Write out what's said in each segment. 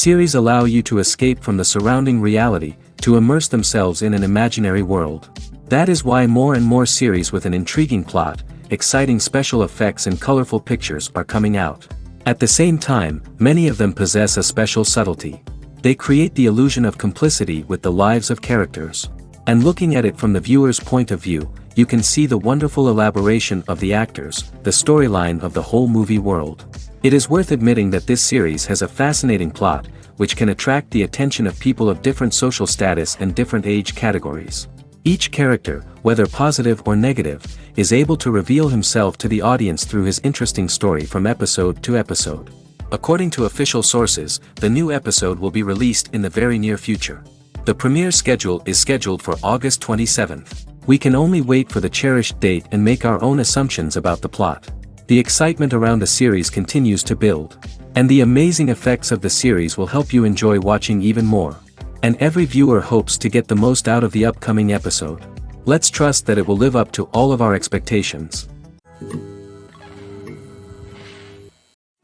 Series allow you to escape from the surrounding reality, to immerse themselves in an imaginary world. That is why more and more series with an intriguing plot, exciting special effects and colorful pictures are coming out. At the same time, many of them possess a special subtlety. They create the illusion of complicity with the lives of characters. And looking at it from the viewer's point of view, you can see the wonderful elaboration of the actors, the storyline of the whole movie world. It is worth admitting that this series has a fascinating plot, which can attract the attention of people of different social status and different age categories. Each character, whether positive or negative, is able to reveal himself to the audience through his interesting story from episode to episode. According to official sources, the new episode will be released in the very near future. The premiere schedule is scheduled for August 27th. We can only wait for the cherished date and make our own assumptions about the plot. The excitement around the series continues to build. And the amazing effects of the series will help you enjoy watching even more. And every viewer hopes to get the most out of the upcoming episode. Let's trust that it will live up to all of our expectations.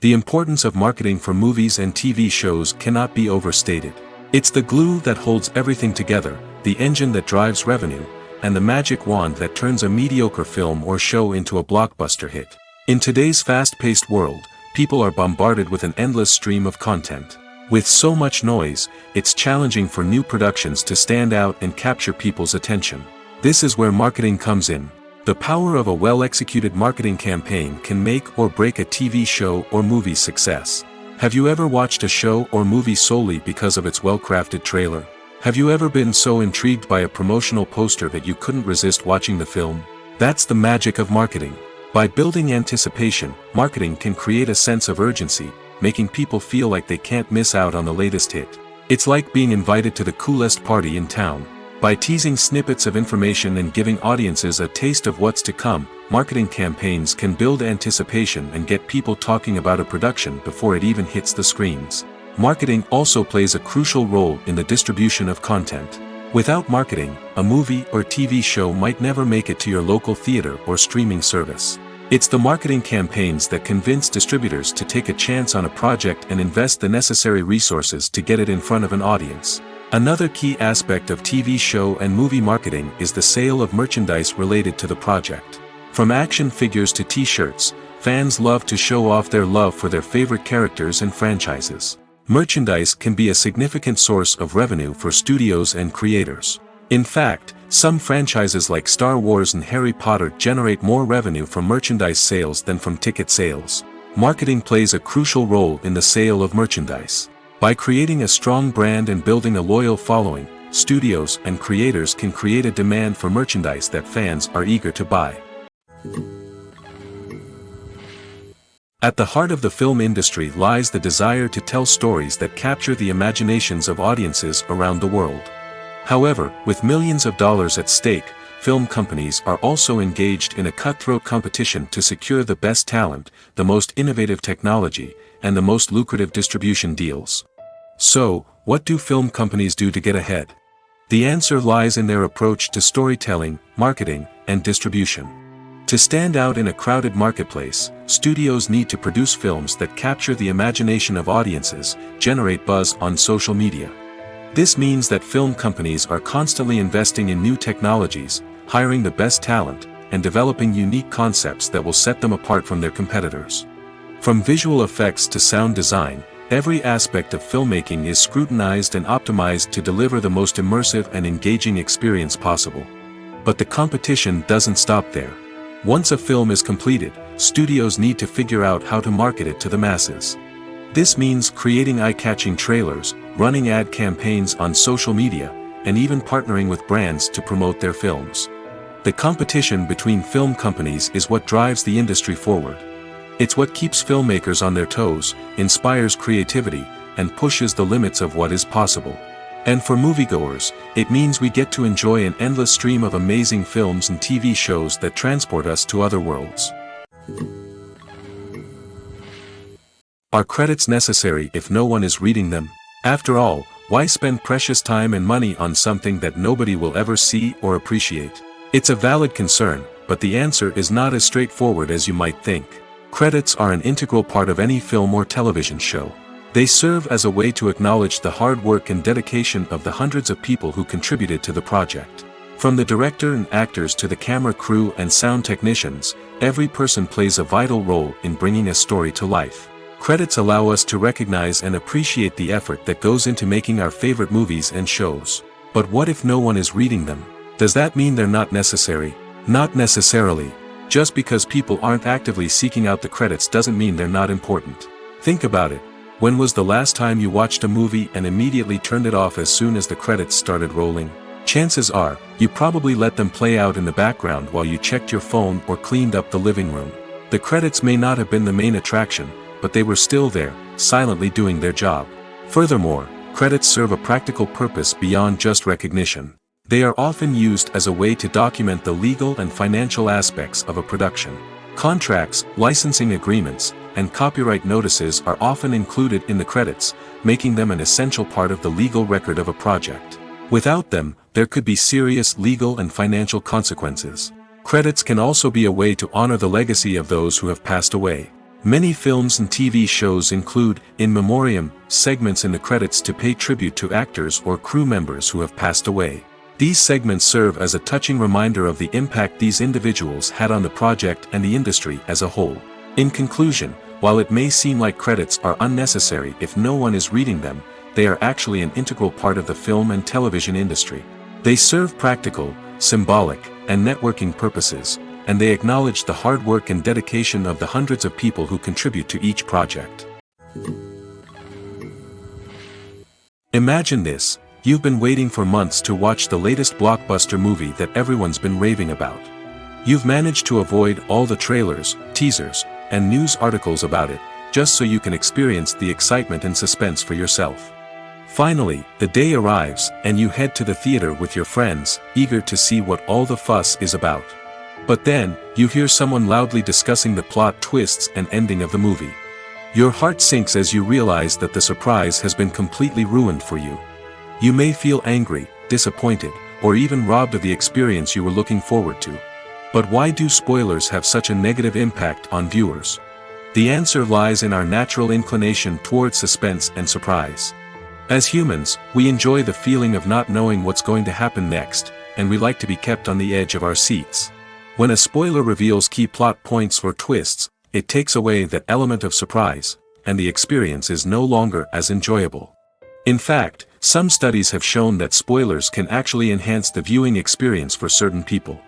The importance of marketing for movies and TV shows cannot be overstated. It's the glue that holds everything together, the engine that drives revenue, and the magic wand that turns a mediocre film or show into a blockbuster hit. In today's fast-paced world, people are bombarded with an endless stream of content. With so much noise, it's challenging for new productions to stand out and capture people's attention. This is where marketing comes in. The power of a well-executed marketing campaign can make or break a TV show or movie's success. Have you ever watched a show or movie solely because of its well-crafted trailer? Have you ever been so intrigued by a promotional poster that you couldn't resist watching the film? That's the magic of marketing. By building anticipation, marketing can create a sense of urgency, making people feel like they can't miss out on the latest hit. It's like being invited to the coolest party in town. By teasing snippets of information and giving audiences a taste of what's to come, marketing campaigns can build anticipation and get people talking about a production before it even hits the screens. Marketing also plays a crucial role in the distribution of content. Without marketing, a movie or TV show might never make it to your local theater or streaming service. It's the marketing campaigns that convince distributors to take a chance on a project and invest the necessary resources to get it in front of an audience. Another key aspect of TV show and movie marketing is the sale of merchandise related to the project. From action figures to t-shirts, fans love to show off their love for their favorite characters and franchises. Merchandise can be a significant source of revenue for studios and creators. In fact, some franchises like Star Wars and Harry Potter generate more revenue from merchandise sales than from ticket sales. Marketing plays a crucial role in the sale of merchandise. By creating a strong brand and building a loyal following, studios and creators can create a demand for merchandise that fans are eager to buy. At the heart of the film industry lies the desire to tell stories that capture the imaginations of audiences around the world. However, with millions of dollars at stake, film companies are also engaged in a cutthroat competition to secure the best talent, the most innovative technology, and the most lucrative distribution deals. So, what do film companies do to get ahead? The answer lies in their approach to storytelling, marketing, and distribution. To stand out in a crowded marketplace, studios need to produce films that capture the imagination of audiences, generate buzz on social media. This means that film companies are constantly investing in new technologies, hiring the best talent, and developing unique concepts that will set them apart from their competitors. From visual effects to sound design, every aspect of filmmaking is scrutinized and optimized to deliver the most immersive and engaging experience possible. But the competition doesn't stop there. Once a film is completed, studios need to figure out how to market it to the masses. This means creating eye-catching trailers, running ad campaigns on social media, and even partnering with brands to promote their films. The competition between film companies is what drives the industry forward. It's what keeps filmmakers on their toes, inspires creativity, and pushes the limits of what is possible. And for moviegoers, it means we get to enjoy an endless stream of amazing films and TV shows that transport us to other worlds. Are credits necessary if no one is reading them? After all, why spend precious time and money on something that nobody will ever see or appreciate? It's a valid concern, but the answer is not as straightforward as you might think. Credits are an integral part of any film or television show. They serve as a way to acknowledge the hard work and dedication of the hundreds of people who contributed to the project. From the director and actors to the camera crew and sound technicians, every person plays a vital role in bringing a story to life. Credits allow us to recognize and appreciate the effort that goes into making our favorite movies and shows. But what if no one is reading them? Does that mean they're not necessary? Not necessarily. Just because people aren't actively seeking out the credits doesn't mean they're not important. Think about it. When was the last time you watched a movie and immediately turned it off as soon as the credits started rolling? Chances are, you probably let them play out in the background while you checked your phone or cleaned up the living room. The credits may not have been the main attraction, but they were still there, silently doing their job. Furthermore, credits serve a practical purpose beyond just recognition. They are often used as a way to document the legal and financial aspects of a production. Contracts, licensing agreements, and copyright notices are often included in the credits, making them an essential part of the legal record of a project. Without them, there could be serious legal and financial consequences. Credits can also be a way to honor the legacy of those who have passed away. Many films and TV shows include, in memoriam, segments in the credits to pay tribute to actors or crew members who have passed away. These segments serve as a touching reminder of the impact these individuals had on the project and the industry as a whole. In conclusion, while it may seem like credits are unnecessary if no one is reading them, they are actually an integral part of the film and television industry. They serve practical, symbolic, and networking purposes, and they acknowledge the hard work and dedication of the hundreds of people who contribute to each project. Imagine this: you've been waiting for months to watch the latest blockbuster movie that everyone's been raving about. You've managed to avoid all the trailers, teasers, and news articles about it, just so you can experience the excitement and suspense for yourself. Finally, the day arrives, and you head to the theater with your friends, eager to see what all the fuss is about. But then, you hear someone loudly discussing the plot twists and ending of the movie. Your heart sinks as you realize that the surprise has been completely ruined for you. You may feel angry, disappointed, or even robbed of the experience you were looking forward to. But why do spoilers have such a negative impact on viewers? The answer lies in our natural inclination toward suspense and surprise. As humans, we enjoy the feeling of not knowing what's going to happen next, and we like to be kept on the edge of our seats. When a spoiler reveals key plot points or twists, it takes away that element of surprise, and the experience is no longer as enjoyable. In fact, some studies have shown that spoilers can actually enhance the viewing experience for certain people.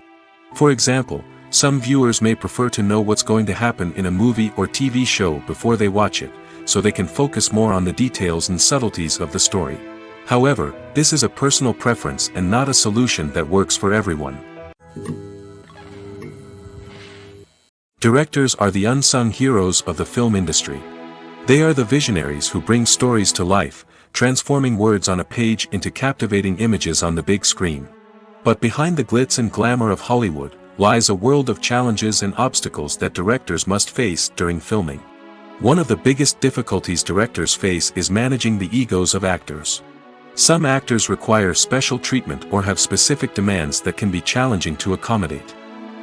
For example, some viewers may prefer to know what's going to happen in a movie or TV show before they watch it, so they can focus more on the details and subtleties of the story. However, this is a personal preference and not a solution that works for everyone. Directors are the unsung heroes of the film industry. They are the visionaries who bring stories to life, transforming words on a page into captivating images on the big screen. But behind the glitz and glamour of Hollywood lies a world of challenges and obstacles that directors must face during filming. One of the biggest difficulties directors face is managing the egos of actors. Some actors require special treatment or have specific demands that can be challenging to accommodate.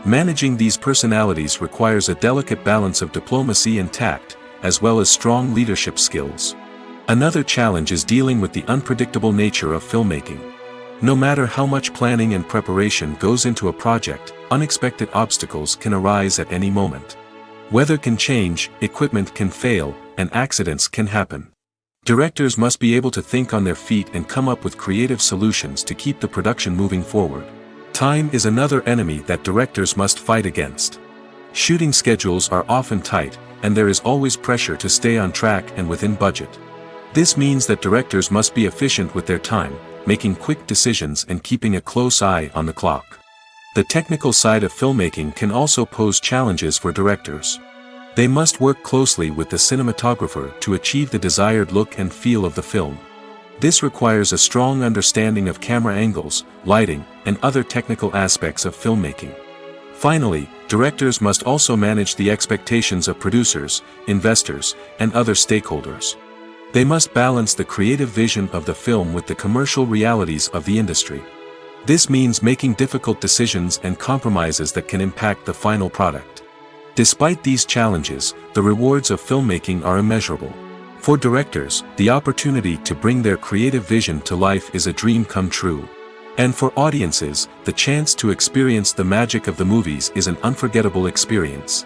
Managing these personalities requires a delicate balance of diplomacy and tact, as well as strong leadership skills. Another challenge is dealing with the unpredictable nature of filmmaking. No matter how much planning and preparation goes into a project, unexpected obstacles can arise at any moment. Weather can change, equipment can fail, and accidents can happen. Directors must be able to think on their feet and come up with creative solutions to keep the production moving forward. Time is another enemy that directors must fight against. Shooting schedules are often tight, and there is always pressure to stay on track and within budget. This means that directors must be efficient with their time, making quick decisions and keeping a close eye on the clock. The technical side of filmmaking can also pose challenges for directors. They must work closely with the cinematographer to achieve the desired look and feel of the film. This requires a strong understanding of camera angles, lighting, and other technical aspects of filmmaking. Finally, directors must also manage the expectations of producers, investors, and other stakeholders. They must balance the creative vision of the film with the commercial realities of the industry. This means making difficult decisions and compromises that can impact the final product. Despite these challenges, the rewards of filmmaking are immeasurable. For directors, the opportunity to bring their creative vision to life is a dream come true. And for audiences, the chance to experience the magic of the movies is an unforgettable experience.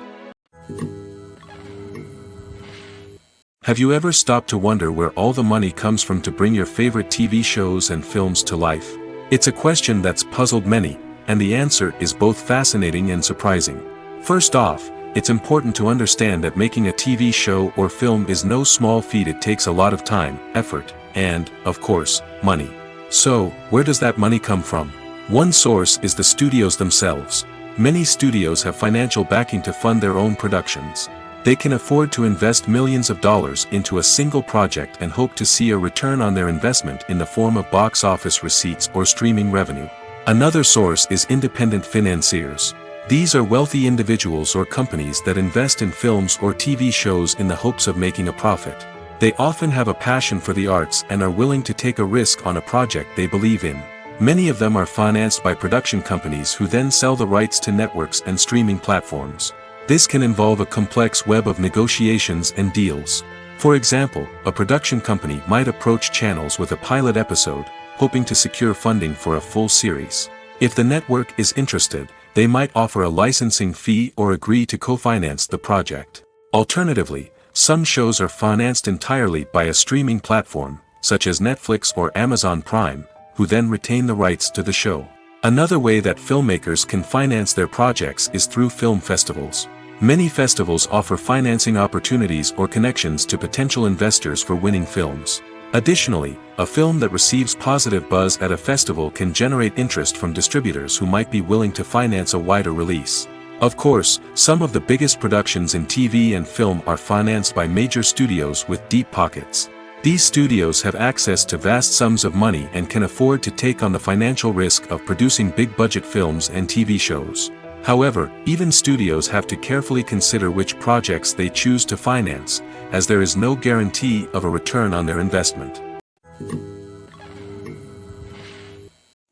Have you ever stopped to wonder where all the money comes from to bring your favorite TV shows and films to life? It's a question that's puzzled many, and the answer is both fascinating and surprising. First off, it's important to understand that making a TV show or film is no small feat. It takes a lot of time, effort, and, of course, money. So, where does that money come from? One source is the studios themselves. Many studios have financial backing to fund their own productions. They can afford to invest millions of dollars into a single project and hope to see a return on their investment in the form of box office receipts or streaming revenue. Another source is independent financiers. These are wealthy individuals or companies that invest in films or TV shows in the hopes of making a profit. They often have a passion for the arts and are willing to take a risk on a project they believe in. Many of them are financed by production companies who then sell the rights to networks and streaming platforms. This can involve a complex web of negotiations and deals. For example, a production company might approach channels with a pilot episode, hoping to secure funding for a full series. If the network is interested, they might offer a licensing fee or agree to co-finance the project. Alternatively, some shows are financed entirely by a streaming platform, such as Netflix or Amazon Prime, who then retain the rights to the show. Another way that filmmakers can finance their projects is through film festivals. Many festivals offer financing opportunities or connections to potential investors for winning films. Additionally, a film that receives positive buzz at a festival can generate interest from distributors who might be willing to finance a wider release. Of course, some of the biggest productions in TV and film are financed by major studios with deep pockets. These studios have access to vast sums of money and can afford to take on the financial risk of producing big-budget films and TV shows. However, even studios have to carefully consider which projects they choose to finance, as there is no guarantee of a return on their investment.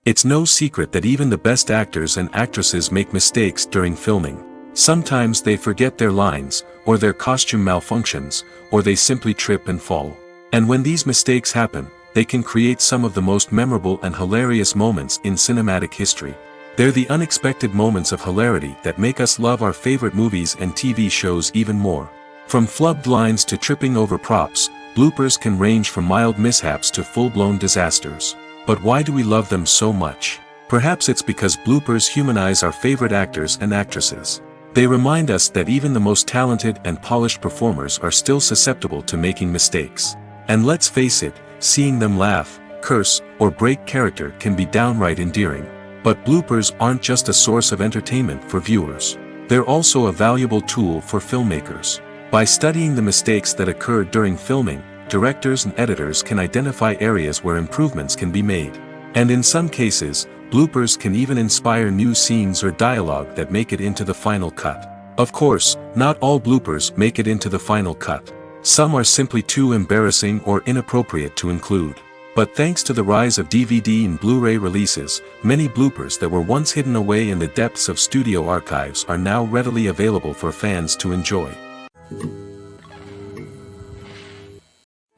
It's no secret that even the best actors and actresses make mistakes during filming. Sometimes they forget their lines, or their costume malfunctions, or they simply trip and fall. And when these mistakes happen, they can create some of the most memorable and hilarious moments in cinematic history. They're the unexpected moments of hilarity that make us love our favorite movies and TV shows even more. From flubbed lines to tripping over props, bloopers can range from mild mishaps to full-blown disasters. But why do we love them so much? Perhaps it's because bloopers humanize our favorite actors and actresses. They remind us that even the most talented and polished performers are still susceptible to making mistakes. And let's face it, seeing them laugh, curse, or break character can be downright endearing. But bloopers aren't just a source of entertainment for viewers. They're also a valuable tool for filmmakers. By studying the mistakes that occur during filming, directors and editors can identify areas where improvements can be made. And in some cases, bloopers can even inspire new scenes or dialogue that make it into the final cut. Of course, not all bloopers make it into the final cut. Some are simply too embarrassing or inappropriate to include. But thanks to the rise of DVD and Blu-ray releases, many bloopers that were once hidden away in the depths of studio archives are now readily available for fans to enjoy.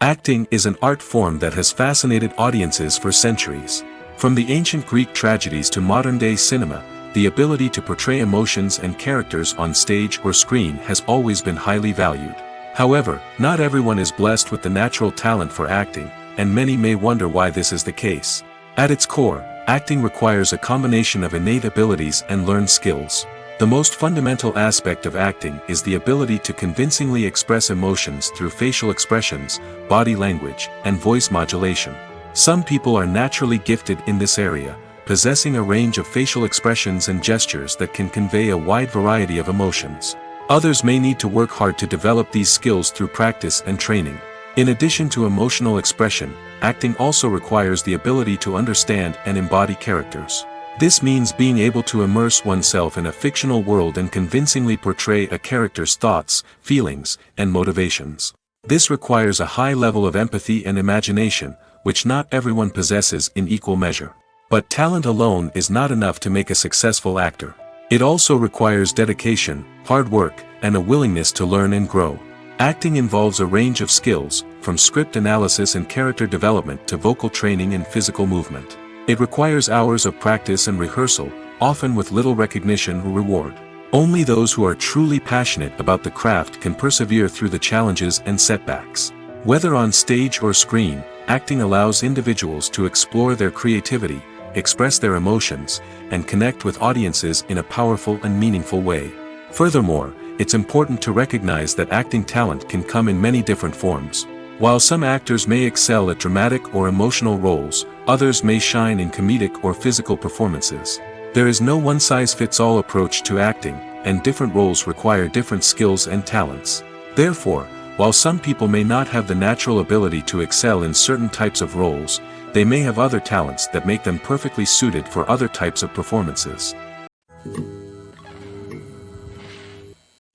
Acting is an art form that has fascinated audiences for centuries. From the ancient Greek tragedies to modern-day cinema, the ability to portray emotions and characters on stage or screen has always been highly valued. However, not everyone is blessed with the natural talent for acting, and many may wonder why this is the case. At its core, acting requires a combination of innate abilities and learned skills. The most fundamental aspect of acting is the ability to convincingly express emotions through facial expressions, body language, and voice modulation. Some people are naturally gifted in this area, possessing a range of facial expressions and gestures that can convey a wide variety of emotions. Others may need to work hard to develop these skills through practice and training. In addition to emotional expression, acting also requires the ability to understand and embody characters. This means being able to immerse oneself in a fictional world and convincingly portray a character's thoughts, feelings, and motivations. This requires a high level of empathy and imagination, which not everyone possesses in equal measure. But talent alone is not enough to make a successful actor. It also requires dedication, hard work, and a willingness to learn and grow. Acting involves a range of skills, from script analysis and character development to vocal training and physical movement. It requires hours of practice and rehearsal, often with little recognition or reward. Only those who are truly passionate about the craft can persevere through the challenges and setbacks. Whether on stage or screen, acting allows individuals to explore their creativity, express their emotions, and connect with audiences in a powerful and meaningful way. Furthermore, it's important to recognize that acting talent can come in many different forms. While some actors may excel at dramatic or emotional roles, others may shine in comedic or physical performances. There is no one-size-fits-all approach to acting, and different roles require different skills and talents. Therefore, while some people may not have the natural ability to excel in certain types of roles, they may have other talents that make them perfectly suited for other types of performances.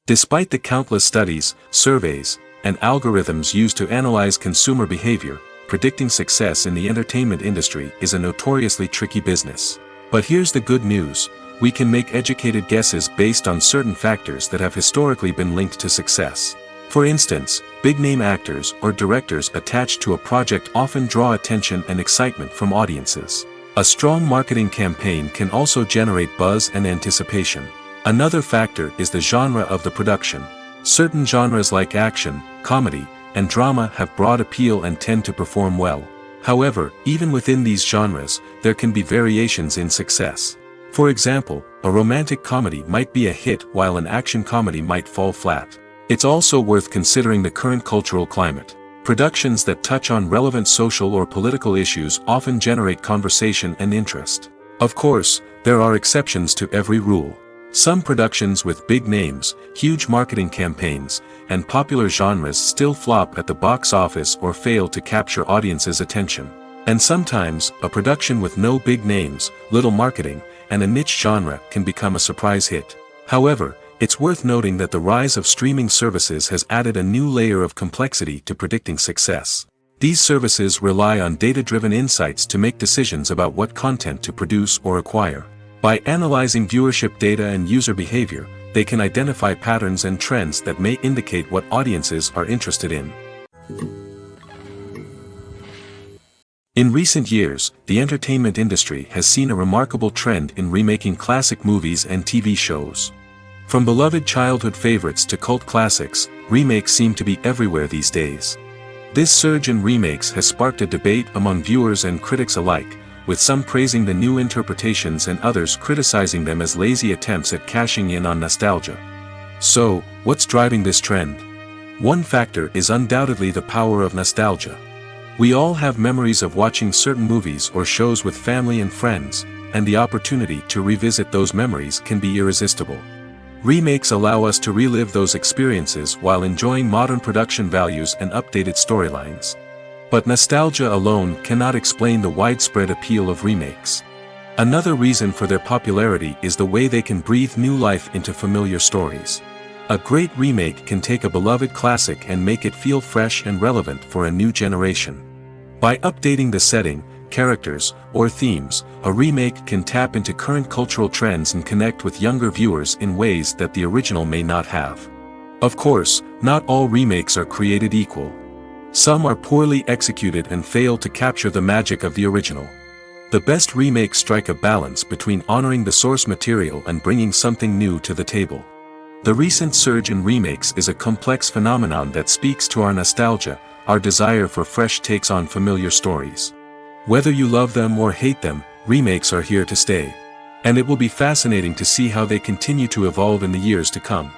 Despite the countless studies, surveys, and algorithms used to analyze consumer behavior, predicting success in the entertainment industry is a notoriously tricky business. But here's the good news: we can make educated guesses based on certain factors that have historically been linked to success. For instance, big-name actors or directors attached to a project often draw attention and excitement from audiences. A strong marketing campaign can also generate buzz and anticipation. Another factor is the genre of the production. Certain genres like action, comedy, and drama have broad appeal and tend to perform well. However, even within these genres, there can be variations in success. For example, a romantic comedy might be a hit while an action comedy might fall flat. It's also worth considering the current cultural climate. Productions that touch on relevant social or political issues often generate conversation and interest. Of course, there are exceptions to every rule. Some productions with big names, huge marketing campaigns, and popular genres still flop at the box office or fail to capture audiences' attention. And sometimes, a production with no big names, little marketing, and a niche genre can become a surprise hit. However, it's worth noting that the rise of streaming services has added a new layer of complexity to predicting success. These services rely on data-driven insights to make decisions about what content to produce or acquire. By analyzing viewership data and user behavior, they can identify patterns and trends that may indicate what audiences are interested in. In recent years, the entertainment industry has seen a remarkable trend in remaking classic movies and TV shows. From beloved childhood favorites to cult classics, remakes seem to be everywhere these days. This surge in remakes has sparked a debate among viewers and critics alike, with some praising the new interpretations and others criticizing them as lazy attempts at cashing in on nostalgia. So, what's driving this trend? One factor is undoubtedly the power of nostalgia. We all have memories of watching certain movies or shows with family and friends, and the opportunity to revisit those memories can be irresistible. Remakes allow us to relive those experiences while enjoying modern production values and updated storylines. But nostalgia alone cannot explain the widespread appeal of remakes. Another reason for their popularity is the way they can breathe new life into familiar stories. A great remake can take a beloved classic and make it feel fresh and relevant for a new generation. By updating the setting, characters, or themes, a remake can tap into current cultural trends and connect with younger viewers in ways that the original may not have. Of course, not all remakes are created equal. Some are poorly executed and fail to capture the magic of the original. The best remakes strike a balance between honoring the source material and bringing something new to the table. The recent surge in remakes is a complex phenomenon that speaks to our nostalgia, our desire for fresh takes on familiar stories. Whether you love them or hate them, remakes are here to stay. And it will be fascinating to see how they continue to evolve in the years to come.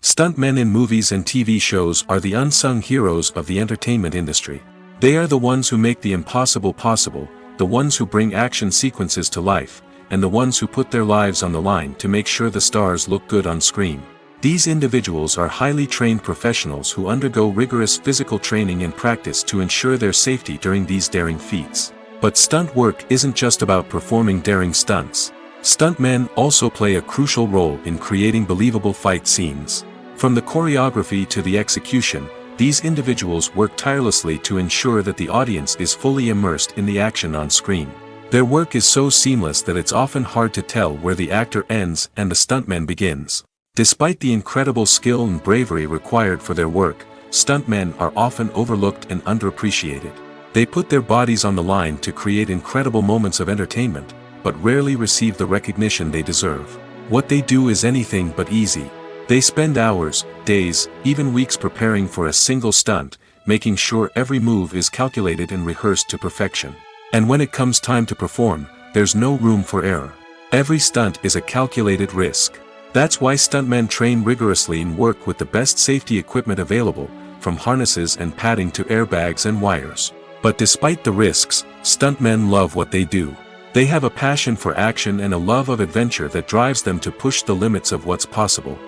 Stuntmen in movies and TV shows are the unsung heroes of the entertainment industry. They are the ones who make the impossible possible, the ones who bring action sequences to life, and the ones who put their lives on the line to make sure the stars look good on screen. These individuals are highly trained professionals who undergo rigorous physical training and practice to ensure their safety during these daring feats. But stunt work isn't just about performing daring stunts. Stuntmen also play a crucial role in creating believable fight scenes. From the choreography to the execution, these individuals work tirelessly to ensure that the audience is fully immersed in the action on screen. Their work is so seamless that it's often hard to tell where the actor ends and the stuntman begins. Despite the incredible skill and bravery required for their work, stuntmen are often overlooked and underappreciated. They put their bodies on the line to create incredible moments of entertainment, but rarely receive the recognition they deserve. What they do is anything but easy. They spend hours, days, even weeks preparing for a single stunt, making sure every move is calculated and rehearsed to perfection. And when it comes time to perform, there's no room for error. Every stunt is a calculated risk. That's why stuntmen train rigorously and work with the best safety equipment available, from harnesses and padding to airbags and wires. But despite the risks, stuntmen love what they do. They have a passion for action and a love of adventure that drives them to push the limits of what's possible.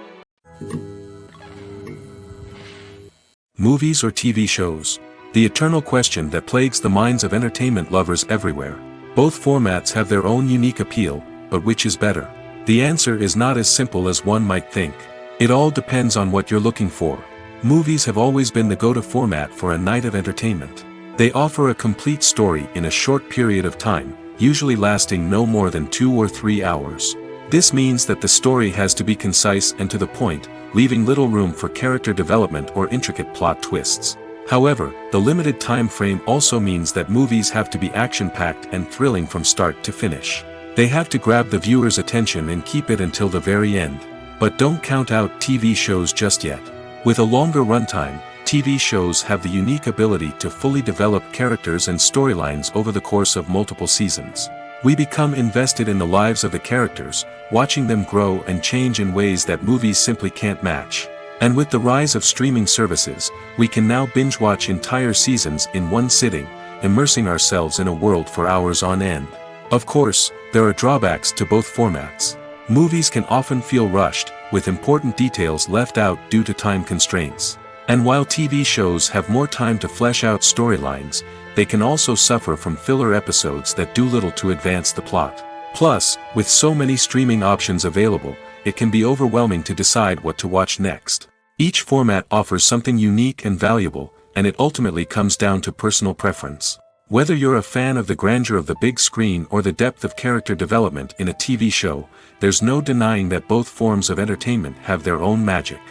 Movies or TV shows? The eternal question that plagues the minds of entertainment lovers everywhere. Both formats have their own unique appeal, but which is better? The answer is not as simple as one might think. It all depends on what you're looking for. Movies have always been the go-to format for a night of entertainment. They offer a complete story in a short period of time, usually lasting no more than 2 or 3 hours. This means that the story has to be concise and to the point, leaving little room for character development or intricate plot twists. However, the limited time frame also means that movies have to be action-packed and thrilling from start to finish. They have to grab the viewer's attention and keep it until the very end. But don't count out TV shows just yet. With a longer runtime, TV shows have the unique ability to fully develop characters and storylines over the course of multiple seasons. We become invested in the lives of the characters, watching them grow and change in ways that movies simply can't match. And with the rise of streaming services, we can now binge-watch entire seasons in one sitting, immersing ourselves in a world for hours on end. Of course, there are drawbacks to both formats. Movies can often feel rushed, with important details left out due to time constraints. And while TV shows have more time to flesh out storylines, they can also suffer from filler episodes that do little to advance the plot. Plus, with so many streaming options available, it can be overwhelming to decide what to watch next. Each format offers something unique and valuable, and it ultimately comes down to personal preference. Whether you're a fan of the grandeur of the big screen or the depth of character development in a TV show, there's no denying that both forms of entertainment have their own magic.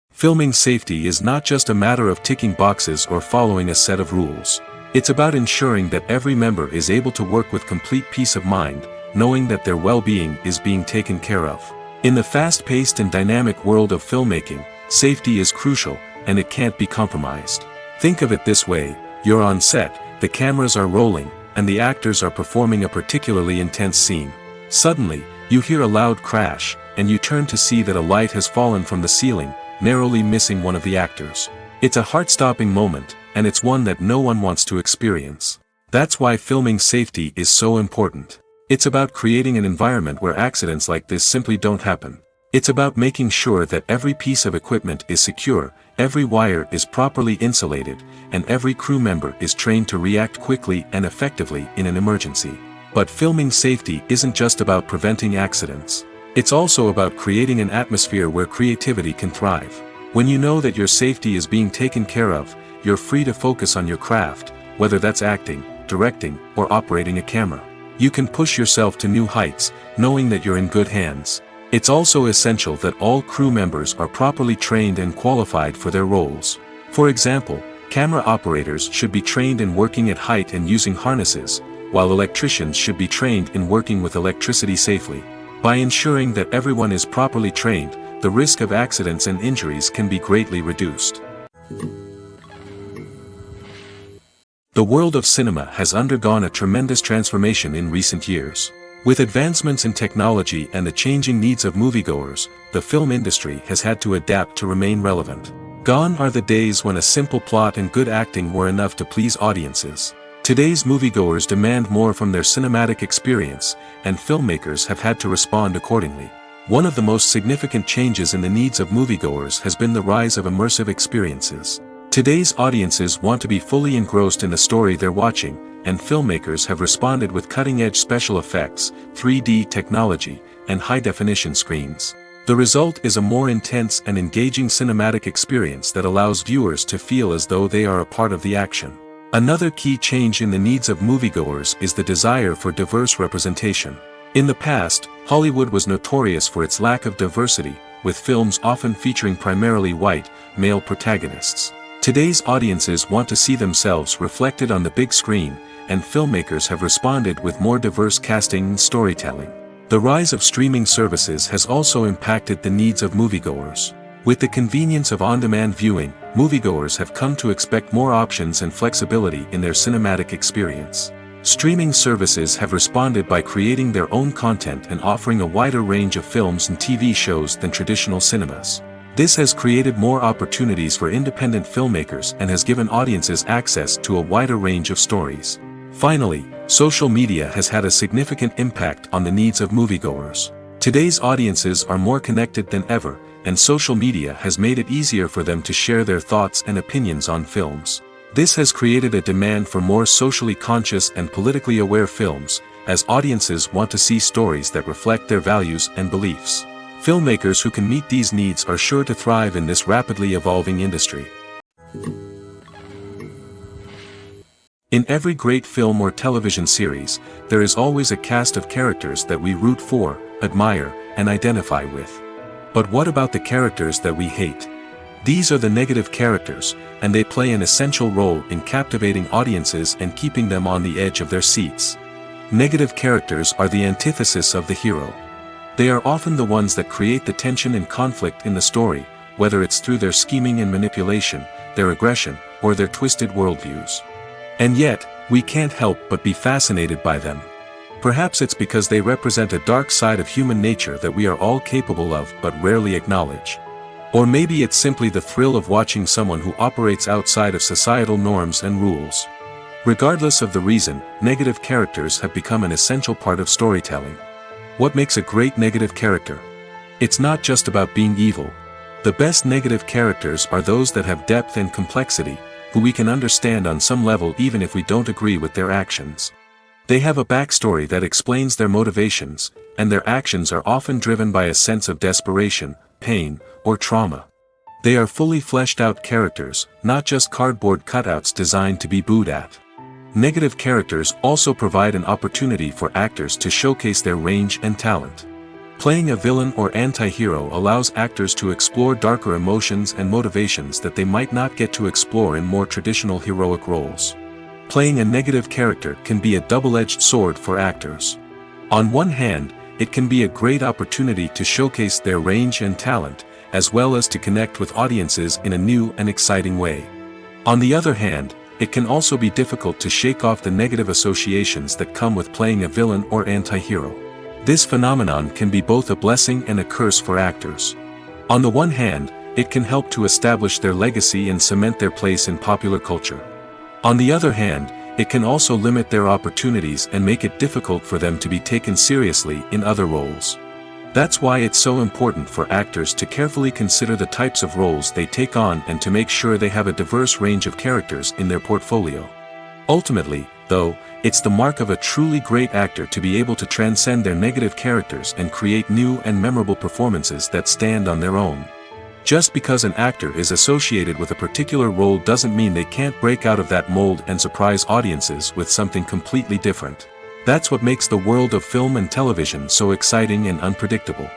Filming safety is not just a matter of ticking boxes or following a set of rules. It's about ensuring that every member is able to work with complete peace of mind, knowing that their well-being is being taken care of. In the fast-paced and dynamic world of filmmaking, safety is crucial, and it can't be compromised. Think of it this way: you're on set, the cameras are rolling, and the actors are performing a particularly intense scene. Suddenly, you hear a loud crash, and you turn to see that a light has fallen from the ceiling, narrowly missing one of the actors. It's a heart-stopping moment, and it's one that no one wants to experience. That's why filming safety is so important. It's about creating an environment where accidents like this simply don't happen. It's about making sure that every piece of equipment is secure, every wire is properly insulated, and every crew member is trained to react quickly and effectively in an emergency. But filming safety isn't just about preventing accidents. It's also about creating an atmosphere where creativity can thrive. When you know that your safety is being taken care of, you're free to focus on your craft, whether that's acting, directing, or operating a camera. You can push yourself to new heights, knowing that you're in good hands. It's also essential that all crew members are properly trained and qualified for their roles. For example, camera operators should be trained in working at height and using harnesses, while electricians should be trained in working with electricity safely. By ensuring that everyone is properly trained, the risk of accidents and injuries can be greatly reduced. The world of cinema has undergone a tremendous transformation in recent years. With advancements in technology and the changing needs of moviegoers, the film industry has had to adapt to remain relevant. Gone are the days when a simple plot and good acting were enough to please audiences. Today's moviegoers demand more from their cinematic experience, and filmmakers have had to respond accordingly. One of the most significant changes in the needs of moviegoers has been the rise of immersive experiences. Today's audiences want to be fully engrossed in the story they're watching, and filmmakers have responded with cutting-edge special effects, 3D technology, and high-definition screens. The result is a more intense and engaging cinematic experience that allows viewers to feel as though they are a part of the action. Another key change in the needs of moviegoers is the desire for diverse representation. In the past, Hollywood was notorious for its lack of diversity, with films often featuring primarily white, male protagonists. Today's audiences want to see themselves reflected on the big screen, and filmmakers have responded with more diverse casting and storytelling. The rise of streaming services has also impacted the needs of moviegoers. With the convenience of on-demand viewing, moviegoers have come to expect more options and flexibility in their cinematic experience. Streaming services have responded by creating their own content and offering a wider range of films and TV shows than traditional cinemas. This has created more opportunities for independent filmmakers and has given audiences access to a wider range of stories. Finally, social media has had a significant impact on the needs of moviegoers. Today's audiences are more connected than ever, and social media has made it easier for them to share their thoughts and opinions on films. This has created a demand for more socially conscious and politically aware films, as audiences want to see stories that reflect their values and beliefs. Filmmakers who can meet these needs are sure to thrive in this rapidly evolving industry. In every great film or television series, there is always a cast of characters that we root for, admire, and identify with. But what about the characters that we hate? These are the negative characters, and they play an essential role in captivating audiences and keeping them on the edge of their seats. Negative characters are the antithesis of the hero. They are often the ones that create the tension and conflict in the story, whether it's through their scheming and manipulation, their aggression, or their twisted worldviews. And yet, we can't help but be fascinated by them. Perhaps it's because they represent a dark side of human nature that we are all capable of but rarely acknowledge. Or maybe it's simply the thrill of watching someone who operates outside of societal norms and rules. Regardless of the reason, negative characters have become an essential part of storytelling. What makes a great negative character? It's not just about being evil. The best negative characters are those that have depth and complexity, who we can understand on some level even if we don't agree with their actions. They have a backstory that explains their motivations, and their actions are often driven by a sense of desperation, pain, or trauma. They are fully fleshed out characters, not just cardboard cutouts designed to be booed at. Negative characters also provide an opportunity for actors to showcase their range and talent. Playing a villain or anti-hero allows actors to explore darker emotions and motivations that they might not get to explore in more traditional heroic roles. Playing a negative character can be a double-edged sword for actors. On one hand, it can be a great opportunity to showcase their range and talent, as well as to connect with audiences in a new and exciting way. On the other hand, it can also be difficult to shake off the negative associations that come with playing a villain or anti-hero. This phenomenon can be both a blessing and a curse for actors. On the one hand, it can help to establish their legacy and cement their place in popular culture. On the other hand, it can also limit their opportunities and make it difficult for them to be taken seriously in other roles. That's why it's so important for actors to carefully consider the types of roles they take on and to make sure they have a diverse range of characters in their portfolio. Ultimately, though, it's the mark of a truly great actor to be able to transcend their negative characters and create new and memorable performances that stand on their own. Just because an actor is associated with a particular role doesn't mean they can't break out of that mold and surprise audiences with something completely different. That's what makes the world of film and television so exciting and unpredictable.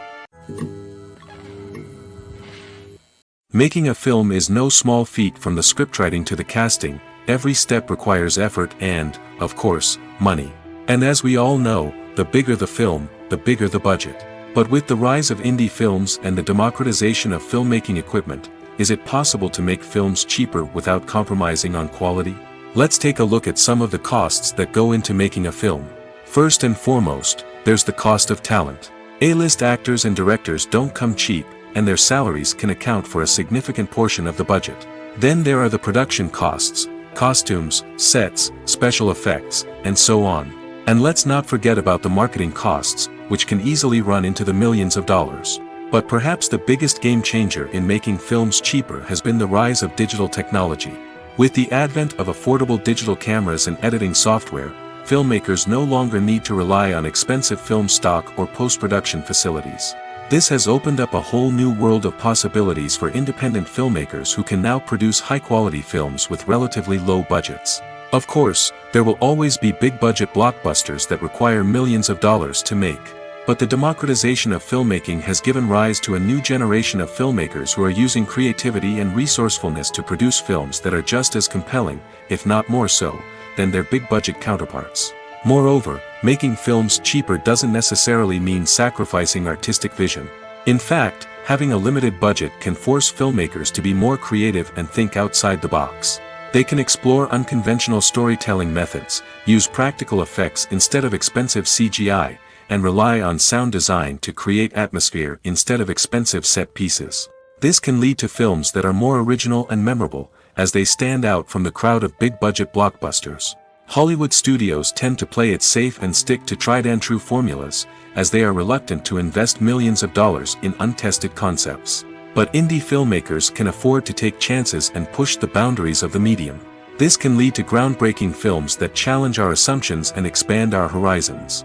Making a film is no small feat. From the scriptwriting to the casting, every step requires effort and, of course, money. And as we all know, the bigger the film, the bigger the budget. But with the rise of indie films and the democratization of filmmaking equipment, is it possible to make films cheaper without compromising on quality? Let's take a look at some of the costs that go into making a film. First and foremost, there's the cost of talent. A-list actors and directors don't come cheap, and their salaries can account for a significant portion of the budget. Then there are the production costs, costumes, sets, special effects, and so on. And let's not forget about the marketing costs, which can easily run into the millions of dollars. But perhaps the biggest game changer in making films cheaper has been the rise of digital technology. With the advent of affordable digital cameras and editing software, filmmakers no longer need to rely on expensive film stock or post-production facilities. This has opened up a whole new world of possibilities for independent filmmakers who can now produce high-quality films with relatively low budgets. Of course, there will always be big-budget blockbusters that require millions of dollars to make. But the democratization of filmmaking has given rise to a new generation of filmmakers who are using creativity and resourcefulness to produce films that are just as compelling, if not more so, than their big-budget counterparts. Moreover, making films cheaper doesn't necessarily mean sacrificing artistic vision. In fact, having a limited budget can force filmmakers to be more creative and think outside the box. They can explore unconventional storytelling methods, use practical effects instead of expensive CGI, and rely on sound design to create atmosphere instead of expensive set pieces. This can lead to films that are more original and memorable, as they stand out from the crowd of big-budget blockbusters. Hollywood studios tend to play it safe and stick to tried-and-true formulas, as they are reluctant to invest millions of dollars in untested concepts. But indie filmmakers can afford to take chances and push the boundaries of the medium. This can lead to groundbreaking films that challenge our assumptions and expand our horizons.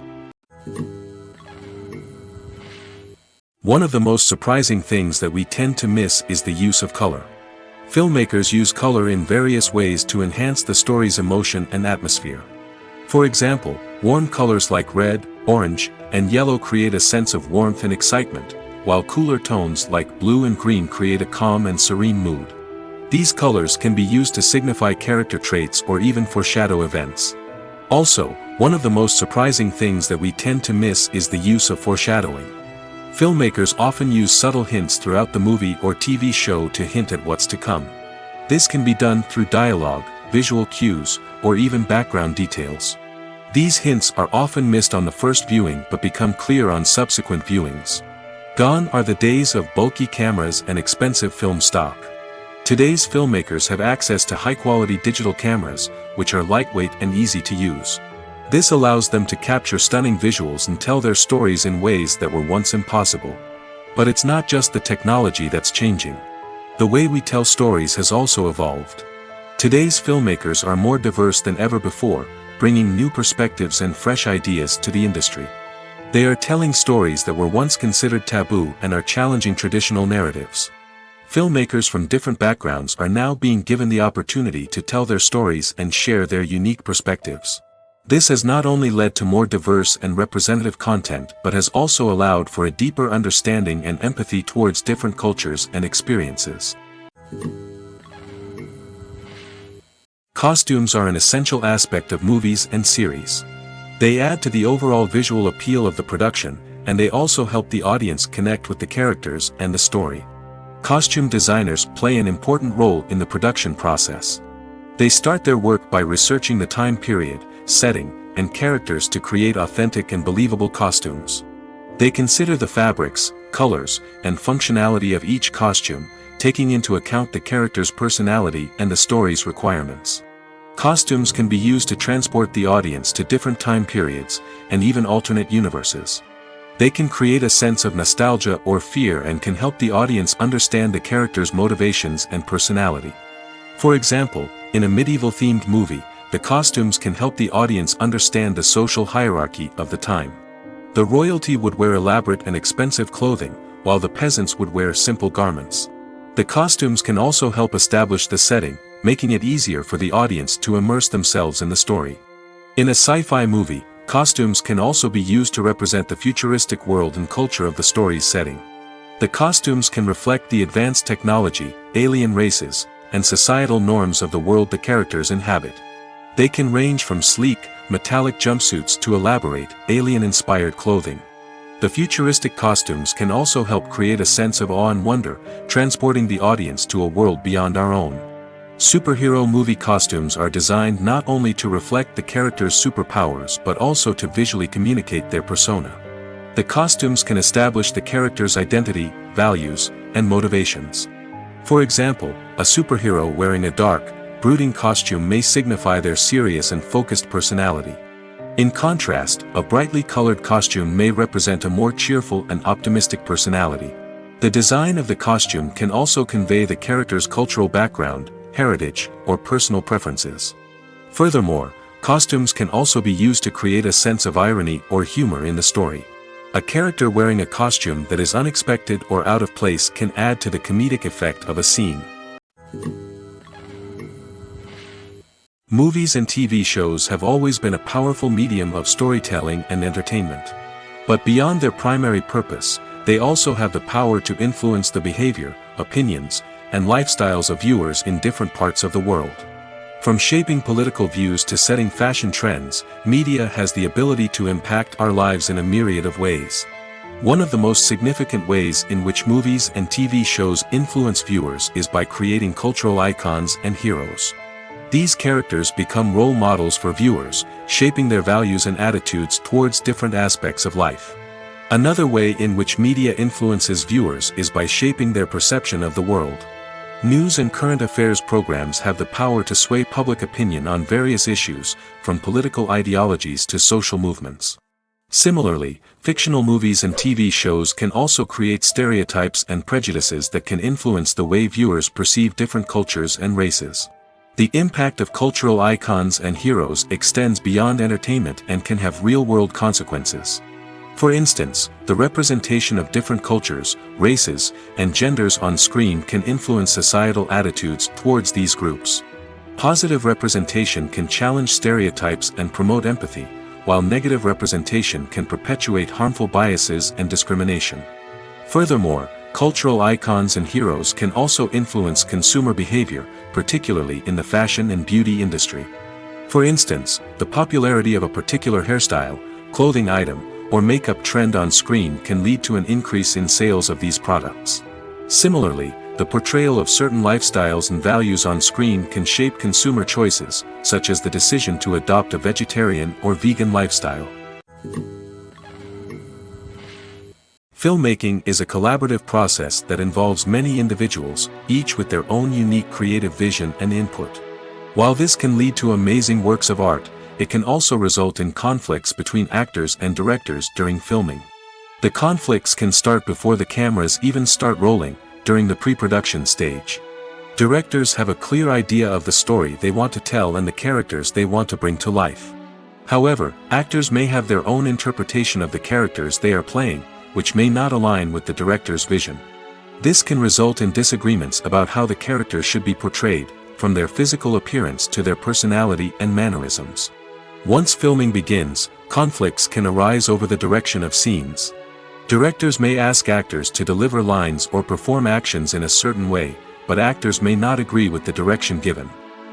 One of the most surprising things that we tend to miss is the use of color. Filmmakers use color in various ways to enhance the story's emotion and atmosphere. For example, warm colors like red, orange, and yellow create a sense of warmth and excitement, while cooler tones like blue and green create a calm and serene mood. These colors can be used to signify character traits or even foreshadow events. Also, one of the most surprising things that we tend to miss is the use of foreshadowing. Filmmakers often use subtle hints throughout the movie or TV show to hint at what's to come. This can be done through dialogue, visual cues, or even background details. These hints are often missed on the first viewing but become clear on subsequent viewings. Gone are the days of bulky cameras and expensive film stock. Today's filmmakers have access to high-quality digital cameras, which are lightweight and easy to use. This allows them to capture stunning visuals and tell their stories in ways that were once impossible. But it's not just the technology that's changing. The way we tell stories has also evolved. Today's filmmakers are more diverse than ever before, bringing new perspectives and fresh ideas to the industry. They are telling stories that were once considered taboo and are challenging traditional narratives. Filmmakers from different backgrounds are now being given the opportunity to tell their stories and share their unique perspectives. This has not only led to more diverse and representative content but has also allowed for a deeper understanding and empathy towards different cultures and experiences. Costumes are an essential aspect of movies and series. They add to the overall visual appeal of the production, and they also help the audience connect with the characters and the story. Costume designers play an important role in the production process. They start their work by researching the time period, setting, and characters to create authentic and believable costumes. They consider the fabrics, colors, and functionality of each costume, taking into account the character's personality and the story's requirements. Costumes can be used to transport the audience to different time periods, and even alternate universes. They can create a sense of nostalgia or fear and can help the audience understand the character's motivations and personality. For example, in a medieval-themed movie, the costumes can help the audience understand the social hierarchy of the time. The royalty would wear elaborate and expensive clothing, while the peasants would wear simple garments. The costumes can also help establish the setting, making it easier for the audience to immerse themselves in the story. In a sci-fi movie, costumes can also be used to represent the futuristic world and culture of the story's setting. The costumes can reflect the advanced technology, alien races, and societal norms of the world the characters inhabit. They can range from sleek, metallic jumpsuits to elaborate, alien-inspired clothing. The futuristic costumes can also help create a sense of awe and wonder, transporting the audience to a world beyond our own. Superhero movie costumes are designed not only to reflect the character's superpowers but also to visually communicate their persona. The costumes can establish the character's identity, values, and motivations. For example, a superhero wearing a dark, brooding costume may signify their serious and focused personality. In contrast, a brightly colored costume may represent a more cheerful and optimistic personality. The design of the costume can also convey the character's cultural background, heritage, or personal preferences. Furthermore, costumes can also be used to create a sense of irony or humor in the story. A character wearing a costume that is unexpected or out of place can add to the comedic effect of a scene. Movies and TV shows have always been a powerful medium of storytelling and entertainment. But beyond their primary purpose, they also have the power to influence the behavior, opinions, and lifestyles of viewers in different parts of the world. From shaping political views to setting fashion trends, media has the ability to impact our lives in a myriad of ways. One of the most significant ways in which movies and TV shows influence viewers is by creating cultural icons and heroes. These characters become role models for viewers, shaping their values and attitudes towards different aspects of life. Another way in which media influences viewers is by shaping their perception of the world. News and current affairs programs have the power to sway public opinion on various issues, from political ideologies to social movements. Similarly, fictional movies and TV shows can also create stereotypes and prejudices that can influence the way viewers perceive different cultures and races. The impact of cultural icons and heroes extends beyond entertainment and can have real-world consequences. For instance, the representation of different cultures, races, and genders on screen can influence societal attitudes towards these groups. Positive representation can challenge stereotypes and promote empathy, while negative representation can perpetuate harmful biases and discrimination. Furthermore, cultural icons and heroes can also influence consumer behavior, particularly in the fashion and beauty industry. For instance, the popularity of a particular hairstyle, clothing item, or makeup trend on screen can lead to an increase in sales of these products. Similarly, the portrayal of certain lifestyles and values on screen can shape consumer choices, such as the decision to adopt a vegetarian or vegan lifestyle. Filmmaking is a collaborative process that involves many individuals, each with their own unique creative vision and input. While this can lead to amazing works of art, it can also result in conflicts between actors and directors during filming. The conflicts can start before the cameras even start rolling, during the pre-production stage. Directors have a clear idea of the story they want to tell and the characters they want to bring to life. However, actors may have their own interpretation of the characters they are playing, which may not align with the director's vision. This can result in disagreements about how the characters should be portrayed, from their physical appearance to their personality and mannerisms. Once filming begins, conflicts can arise over the direction of scenes. Directors may ask actors to deliver lines or perform actions in a certain way, but actors may not agree with the direction given.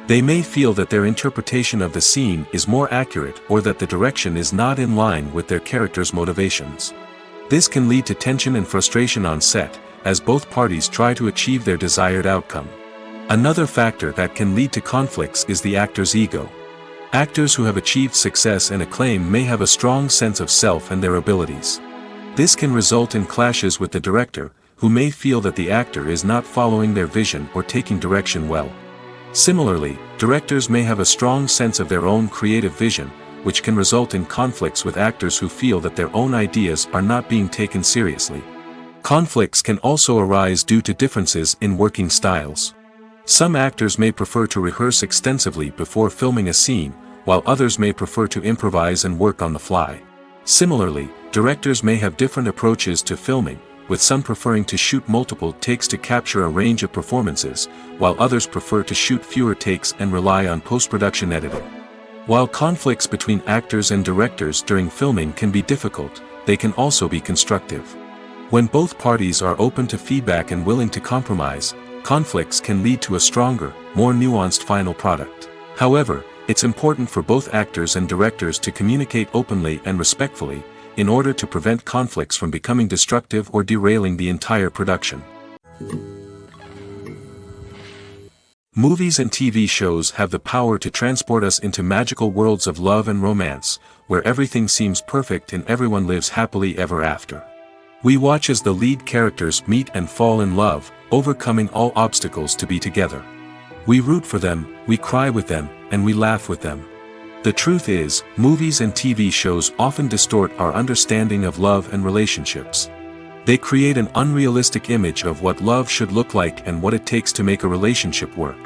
They may feel that their interpretation of the scene is more accurate or that the direction is not in line with their character's motivations. This can lead to tension and frustration on set, as both parties try to achieve their desired outcome. Another factor that can lead to conflicts is the actor's ego. Actors who have achieved success and acclaim may have a strong sense of self and their abilities. This can result in clashes with the director, who may feel that the actor is not following their vision or taking direction well. Similarly, directors may have a strong sense of their own creative vision, which can result in conflicts with actors who feel that their own ideas are not being taken seriously. Conflicts can also arise due to differences in working styles. Some actors may prefer to rehearse extensively before filming a scene, while others may prefer to improvise and work on the fly. Similarly, directors may have different approaches to filming, with some preferring to shoot multiple takes to capture a range of performances, while others prefer to shoot fewer takes and rely on post-production editing. While conflicts between actors and directors during filming can be difficult, they can also be constructive. When both parties are open to feedback and willing to compromise, conflicts can lead to a stronger, more nuanced final product. However, it's important for both actors and directors to communicate openly and respectfully, in order to prevent conflicts from becoming destructive or derailing the entire production. Movies and TV shows have the power to transport us into magical worlds of love and romance, where everything seems perfect and everyone lives happily ever after. We watch as the lead characters meet and fall in love, overcoming all obstacles to be together. We root for them, we cry with them, and we laugh with them. The truth is, movies and TV shows often distort our understanding of love and relationships. They create an unrealistic image of what love should look like and what it takes to make a relationship work.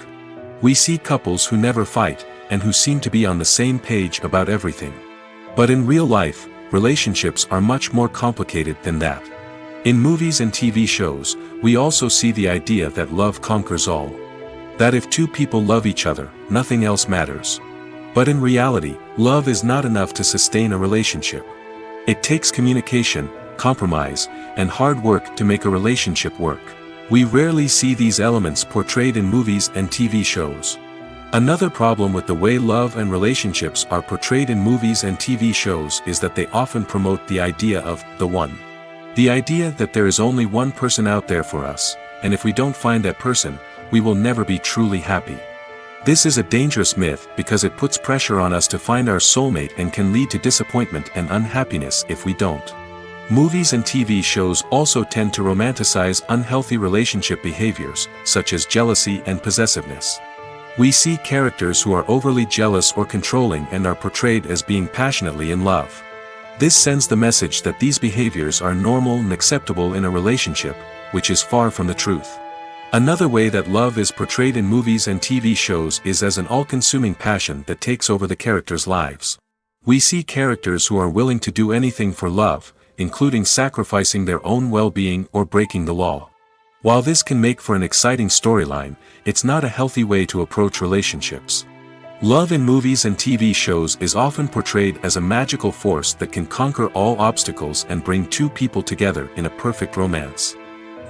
We see couples who never fight, and who seem to be on the same page about everything. But in real life, relationships are much more complicated than that. In movies and TV shows, we also see the idea that love conquers all. That if two people love each other, nothing else matters. But in reality, love is not enough to sustain a relationship. It takes communication, compromise, and hard work to make a relationship work. We rarely see these elements portrayed in movies and TV shows. Another problem with the way love and relationships are portrayed in movies and TV shows is that they often promote the idea of the one. The idea that there is only one person out there for us, and if we don't find that person, we will never be truly happy. This is a dangerous myth because it puts pressure on us to find our soulmate and can lead to disappointment and unhappiness if we don't. Movies and TV shows also tend to romanticize unhealthy relationship behaviors, such as jealousy and possessiveness. We see characters who are overly jealous or controlling and are portrayed as being passionately in love. This sends the message that these behaviors are normal and acceptable in a relationship, which is far from the truth. Another way that love is portrayed in movies and TV shows is as an all-consuming passion that takes over the characters' lives. We see characters who are willing to do anything for love, including sacrificing their own well-being or breaking the law. While this can make for an exciting storyline, it's not a healthy way to approach relationships. Love in movies and TV shows is often portrayed as a magical force that can conquer all obstacles and bring two people together in a perfect romance.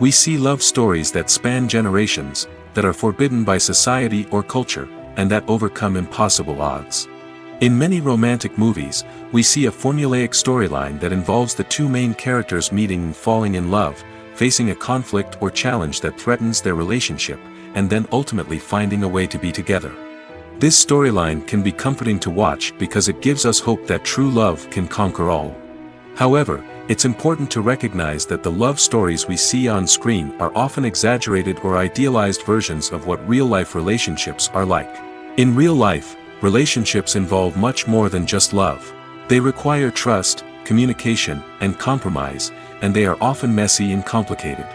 We see love stories that span generations, that are forbidden by society or culture, and that overcome impossible odds. In many romantic movies, we see a formulaic storyline that involves the two main characters meeting and falling in love, facing a conflict or challenge that threatens their relationship, and then ultimately finding a way to be together. This storyline can be comforting to watch because it gives us hope that true love can conquer all. However, it's important to recognize that the love stories we see on screen are often exaggerated or idealized versions of what real-life relationships are like. In real life, relationships involve much more than just love. They require trust, communication, and compromise, and they are often messy and complicated.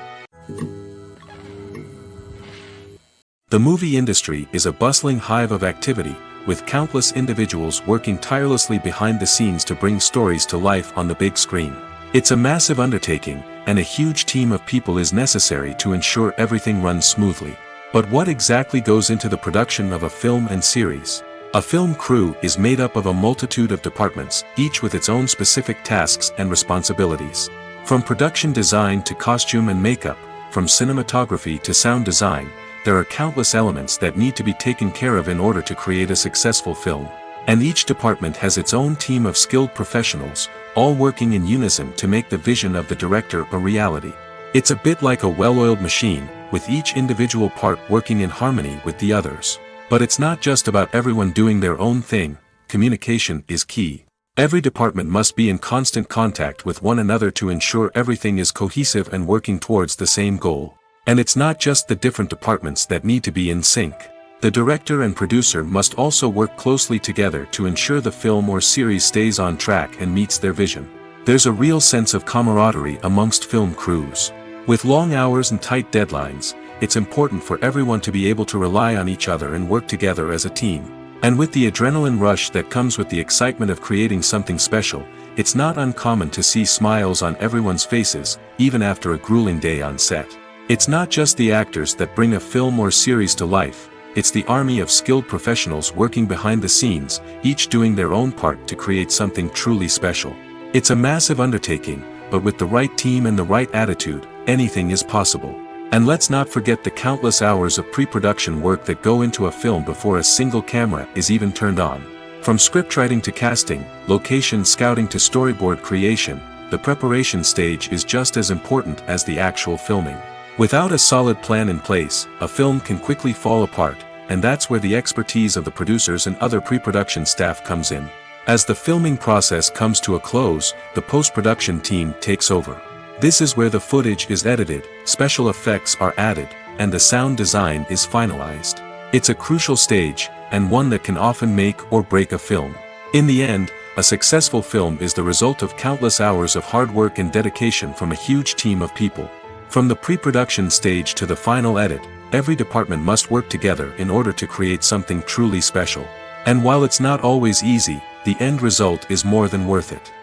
The movie industry is a bustling hive of activity, with countless individuals working tirelessly behind the scenes to bring stories to life on the big screen. It's a massive undertaking, and a huge team of people is necessary to ensure everything runs smoothly. But what exactly goes into the production of a film and series? A film crew is made up of a multitude of departments, each with its own specific tasks and responsibilities. From production design to costume and makeup, from cinematography to sound design, there are countless elements that need to be taken care of in order to create a successful film. And each department has its own team of skilled professionals, all working in unison to make the vision of the director a reality. It's a bit like a well-oiled machine, with each individual part working in harmony with the others. But it's not just about everyone doing their own thing. Communication is key. Every department must be in constant contact with one another to ensure everything is cohesive and working towards the same goal. And it's not just the different departments that need to be in sync. The director and producer must also work closely together to ensure the film or series stays on track and meets their vision. There's a real sense of camaraderie amongst film crews. With long hours and tight deadlines, it's important for everyone to be able to rely on each other and work together as a team. And with the adrenaline rush that comes with the excitement of creating something special, it's not uncommon to see smiles on everyone's faces, even after a grueling day on set. It's not just the actors that bring a film or series to life. It's the army of skilled professionals working behind the scenes, each doing their own part to create something truly special. It's a massive undertaking, but with the right team and the right attitude, anything is possible. And let's not forget the countless hours of pre-production work that go into a film before a single camera is even turned on. From scriptwriting to casting, location scouting to storyboard creation, the preparation stage is just as important as the actual filming. Without a solid plan in place, a film can quickly fall apart, and that's where the expertise of the producers and other pre-production staff comes in. As the filming process comes to a close, the post-production team takes over. This is where the footage is edited, special effects are added, and the sound design is finalized. It's a crucial stage, and one that can often make or break a film. In the end, a successful film is the result of countless hours of hard work and dedication from a huge team of people. From the pre-production stage to the final edit, every department must work together in order to create something truly special. And while it's not always easy, the end result is more than worth it.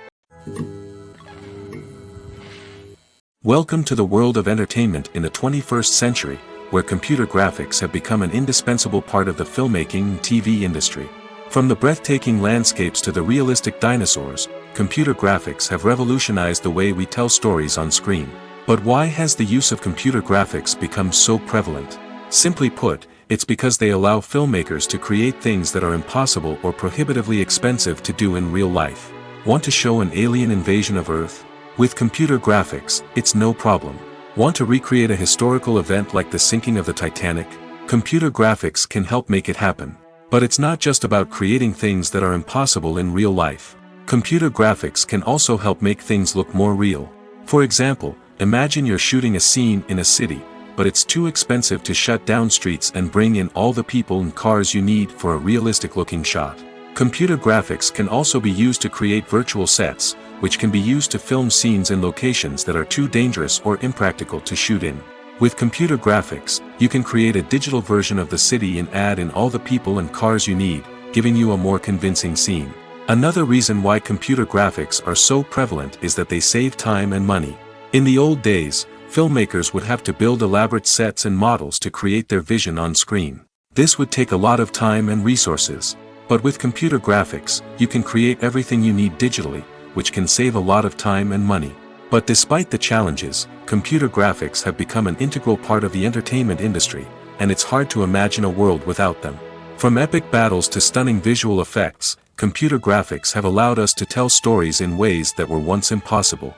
Welcome to the world of entertainment in the 21st century, where computer graphics have become an indispensable part of the filmmaking and TV industry. From the breathtaking landscapes to the realistic dinosaurs, computer graphics have revolutionized the way we tell stories on screen. But why has the use of computer graphics become so prevalent? Simply put, it's because they allow filmmakers to create things that are impossible or prohibitively expensive to do in real life. Want to show an alien invasion of Earth? With computer graphics, it's no problem. Want to recreate a historical event like the sinking of the Titanic? Computer graphics can help make it happen. But it's not just about creating things that are impossible in real life. Computer graphics can also help make things look more real. For example, imagine you're shooting a scene in a city, but it's too expensive to shut down streets and bring in all the people and cars you need for a realistic-looking shot. Computer graphics can also be used to create virtual sets, which can be used to film scenes in locations that are too dangerous or impractical to shoot in. With computer graphics, you can create a digital version of the city and add in all the people and cars you need, giving you a more convincing scene. Another reason why computer graphics are so prevalent is that they save time and money. In the old days, filmmakers would have to build elaborate sets and models to create their vision on screen. This would take a lot of time and resources. But with computer graphics, you can create everything you need digitally, which can save a lot of time and money. But despite the challenges, computer graphics have become an integral part of the entertainment industry, and it's hard to imagine a world without them. From epic battles to stunning visual effects, computer graphics have allowed us to tell stories in ways that were once impossible.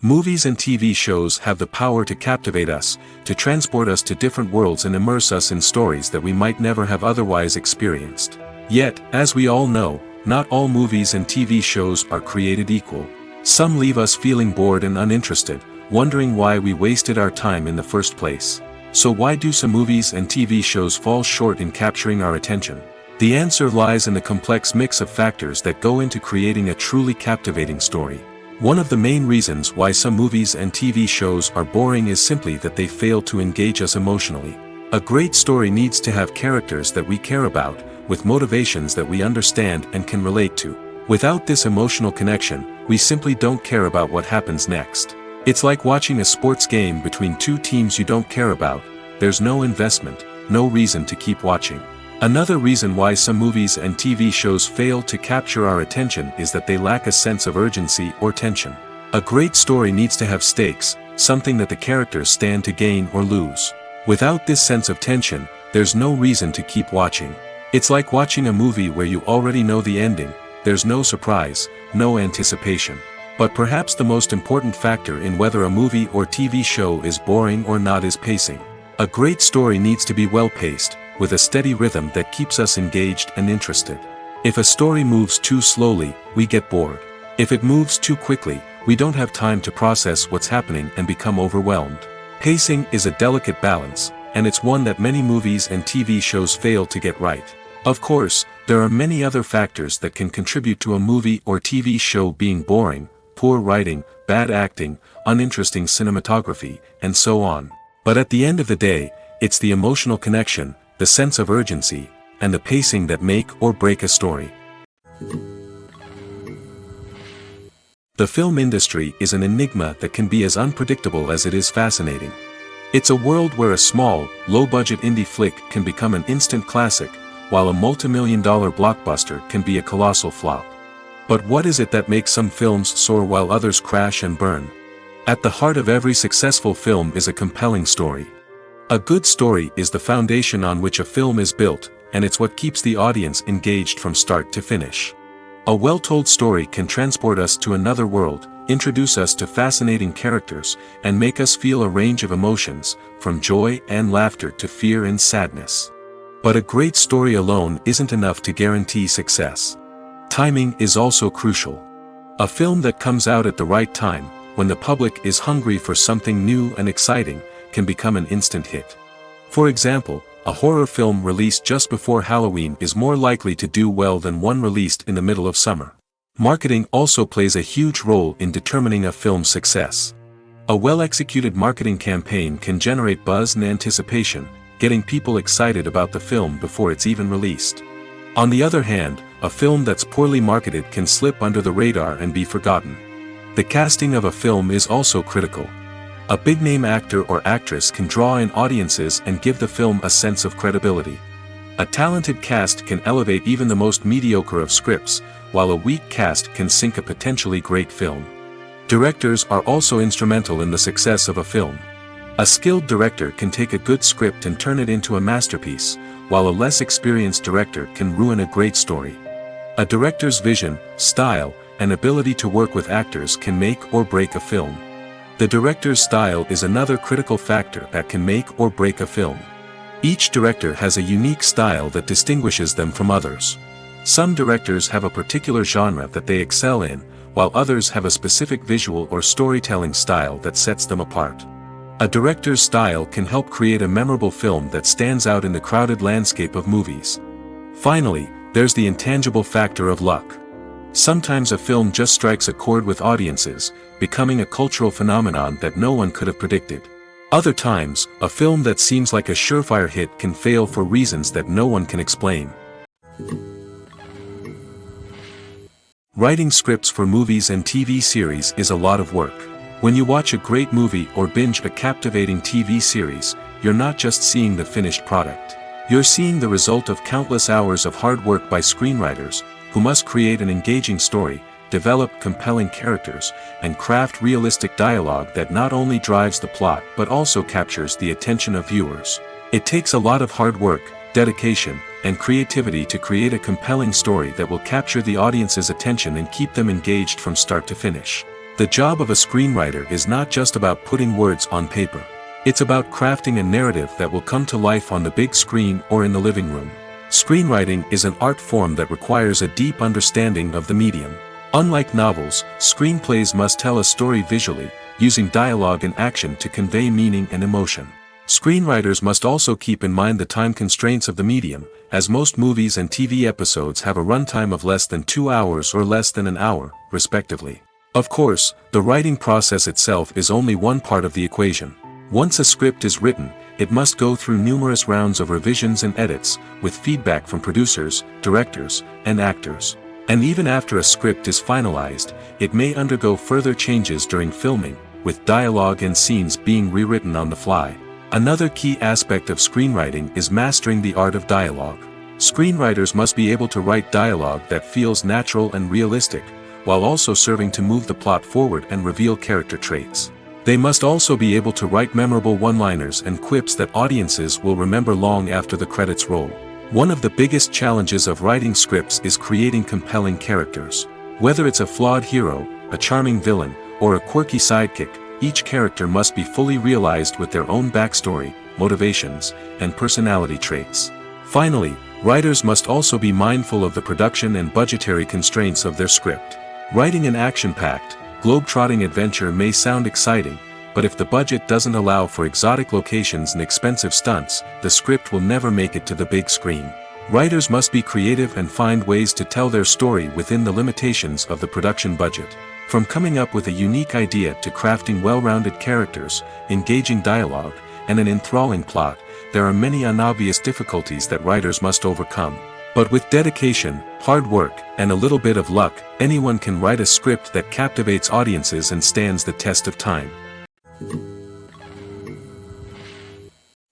Movies and TV shows have the power to captivate us, to transport us to different worlds and immerse us in stories that we might never have otherwise experienced. Yet, as we all know, not all movies and TV shows are created equal. Some leave us feeling bored and uninterested, wondering why we wasted our time in the first place. So why do some movies and TV shows fall short in capturing our attention? The answer lies in the complex mix of factors that go into creating a truly captivating story. One of the main reasons why some movies and TV shows are boring is simply that they fail to engage us emotionally. A great story needs to have characters that we care about, with motivations that we understand and can relate to. Without this emotional connection, we simply don't care about what happens next. It's like watching a sports game between two teams you don't care about. There's no investment, no reason to keep watching. Another reason why some movies and TV shows fail to capture our attention is that they lack a sense of urgency or tension. A great story needs to have stakes, something that the characters stand to gain or lose. Without this sense of tension, there's no reason to keep watching. It's like watching a movie where you already know the ending. There's no surprise, no anticipation. But perhaps the most important factor in whether a movie or TV show is boring or not is pacing. A great story needs to be well-paced, with a steady rhythm that keeps us engaged and interested. If a story moves too slowly, we get bored. If it moves too quickly, we don't have time to process what's happening and become overwhelmed. Pacing is a delicate balance, and it's one that many movies and TV shows fail to get right. Of course, there are many other factors that can contribute to a movie or TV show being boring: poor writing, bad acting, uninteresting cinematography, and so on. But at the end of the day, it's the emotional connection, the sense of urgency, and the pacing that make or break a story. The film industry is an enigma that can be as unpredictable as it is fascinating. It's a world where a small, low-budget indie flick can become an instant classic, while a multi-million-dollar blockbuster can be a colossal flop. But what is it that makes some films soar while others crash and burn? At the heart of every successful film is a compelling story. A good story is the foundation on which a film is built, and it's what keeps the audience engaged from start to finish. A well-told story can transport us to another world, introduce us to fascinating characters, and make us feel a range of emotions, from joy and laughter to fear and sadness. But a great story alone isn't enough to guarantee success. Timing is also crucial. A film that comes out at the right time, when the public is hungry for something new and exciting, can become an instant hit. For example, a horror film released just before Halloween is more likely to do well than one released in the middle of summer. Marketing also plays a huge role in determining a film's success. A well-executed marketing campaign can generate buzz and anticipation, getting people excited about the film before it's even released. On the other hand, a film that's poorly marketed can slip under the radar and be forgotten. The casting of a film is also critical. A big-name actor or actress can draw in audiences and give the film a sense of credibility. A talented cast can elevate even the most mediocre of scripts, while a weak cast can sink a potentially great film. Directors are also instrumental in the success of a film. A skilled director can take a good script and turn it into a masterpiece, while a less experienced director can ruin a great story. A director's vision, style, and ability to work with actors can make or break a film. The director's style is another critical factor that can make or break a film. Each director has a unique style that distinguishes them from others. Some directors have a particular genre that they excel in, while others have a specific visual or storytelling style that sets them apart. A director's style can help create a memorable film that stands out in the crowded landscape of movies. Finally, there's the intangible factor of luck. Sometimes a film just strikes a chord with audiences, becoming a cultural phenomenon that no one could have predicted. Other times, a film that seems like a surefire hit can fail for reasons that no one can explain. Writing scripts for movies and TV series is a lot of work. When you watch a great movie or binge a captivating TV series, you're not just seeing the finished product. You're seeing the result of countless hours of hard work by screenwriters, who must create an engaging story, develop compelling characters, and craft realistic dialogue that not only drives the plot but also captures the attention of viewers. It takes a lot of hard work, dedication, and creativity to create a compelling story that will capture the audience's attention and keep them engaged from start to finish. The job of a screenwriter is not just about putting words on paper. It's about crafting a narrative that will come to life on the big screen or in the living room. Screenwriting is an art form that requires a deep understanding of the medium. Unlike novels, screenplays must tell a story visually, using dialogue and action to convey meaning and emotion. Screenwriters must also keep in mind the time constraints of the medium, as most movies and TV episodes have a runtime of less than 2 hours or less than an hour, respectively. Of course, the writing process itself is only one part of the equation. Once a script is written, it must go through numerous rounds of revisions and edits, with feedback from producers, directors, and actors. And even after a script is finalized, it may undergo further changes during filming, with dialogue and scenes being rewritten on the fly. Another key aspect of screenwriting is mastering the art of dialogue. Screenwriters must be able to write dialogue that feels natural and realistic, while also serving to move the plot forward and reveal character traits. They must also be able to write memorable one-liners and quips that audiences will remember long after the credits roll. One of the biggest challenges of writing scripts is creating compelling characters. Whether it's a flawed hero, a charming villain, or a quirky sidekick, each character must be fully realized with their own backstory, motivations, and personality traits. Finally, writers must also be mindful of the production and budgetary constraints of their script. Writing an action-packed, globe-trotting adventure may sound exciting, but if the budget doesn't allow for exotic locations and expensive stunts, the script will never make it to the big screen. Writers must be creative and find ways to tell their story within the limitations of the production budget. From coming up with a unique idea to crafting well-rounded characters, engaging dialogue, and an enthralling plot, there are many unobvious difficulties that writers must overcome. But with dedication, hard work, and a little bit of luck, anyone can write a script that captivates audiences and stands the test of time.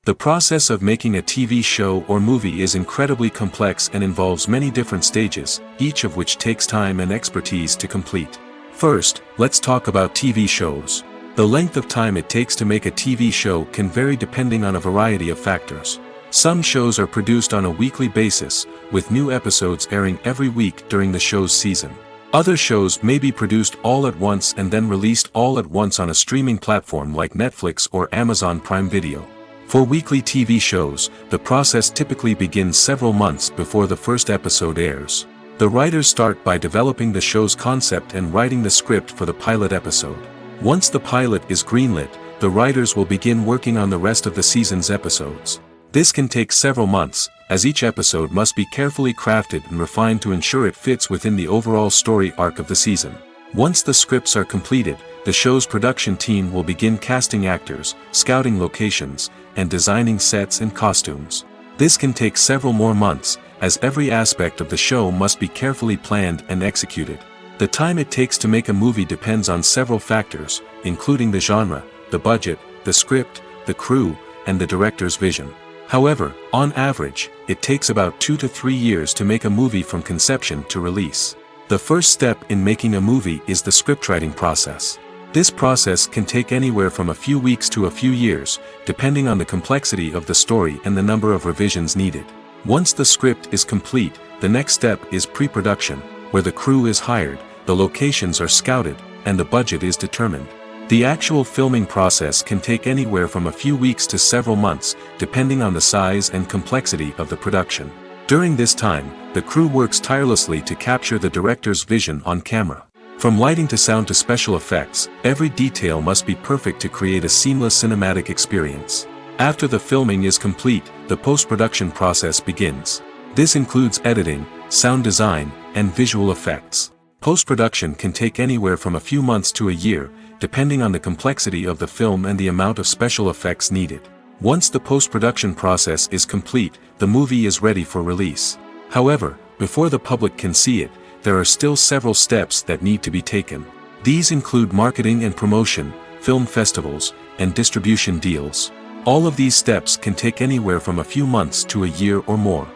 The process of making a TV show or movie is incredibly complex and involves many different stages, each of which takes time and expertise to complete. First, let's talk about TV shows. The length of time it takes to make a TV show can vary depending on a variety of factors. Some shows are produced on a weekly basis, with new episodes airing every week during the show's season. Other shows may be produced all at once and then released all at once on a streaming platform like Netflix or Amazon Prime Video. For weekly TV shows, the process typically begins several months before the first episode airs. The writers start by developing the show's concept and writing the script for the pilot episode. Once the pilot is greenlit, the writers will begin working on the rest of the season's episodes. This can take several months, as each episode must be carefully crafted and refined to ensure it fits within the overall story arc of the season. Once the scripts are completed, the show's production team will begin casting actors, scouting locations, and designing sets and costumes. This can take several more months, as every aspect of the show must be carefully planned and executed. The time it takes to make a movie depends on several factors, including the genre, the budget, the script, the crew, and the director's vision. However, on average, it takes about 2 to 3 years to make a movie from conception to release. The first step in making a movie is the scriptwriting process. This process can take anywhere from a few weeks to a few years, depending on the complexity of the story and the number of revisions needed. Once the script is complete, the next step is pre-production, where the crew is hired, the locations are scouted, and the budget is determined. The actual filming process can take anywhere from a few weeks to several months, depending on the size and complexity of the production. During this time, the crew works tirelessly to capture the director's vision on camera. From lighting to sound to special effects, every detail must be perfect to create a seamless cinematic experience. After the filming is complete, the post-production process begins. This includes editing, sound design, and visual effects. Post-production can take anywhere from a few months to a year, depending on the complexity of the film and the amount of special effects needed. Once the post-production process is complete, the movie is ready for release. However, before the public can see it, there are still several steps that need to be taken. These include marketing and promotion, film festivals, and distribution deals. All of these steps can take anywhere from a few months to a year or more.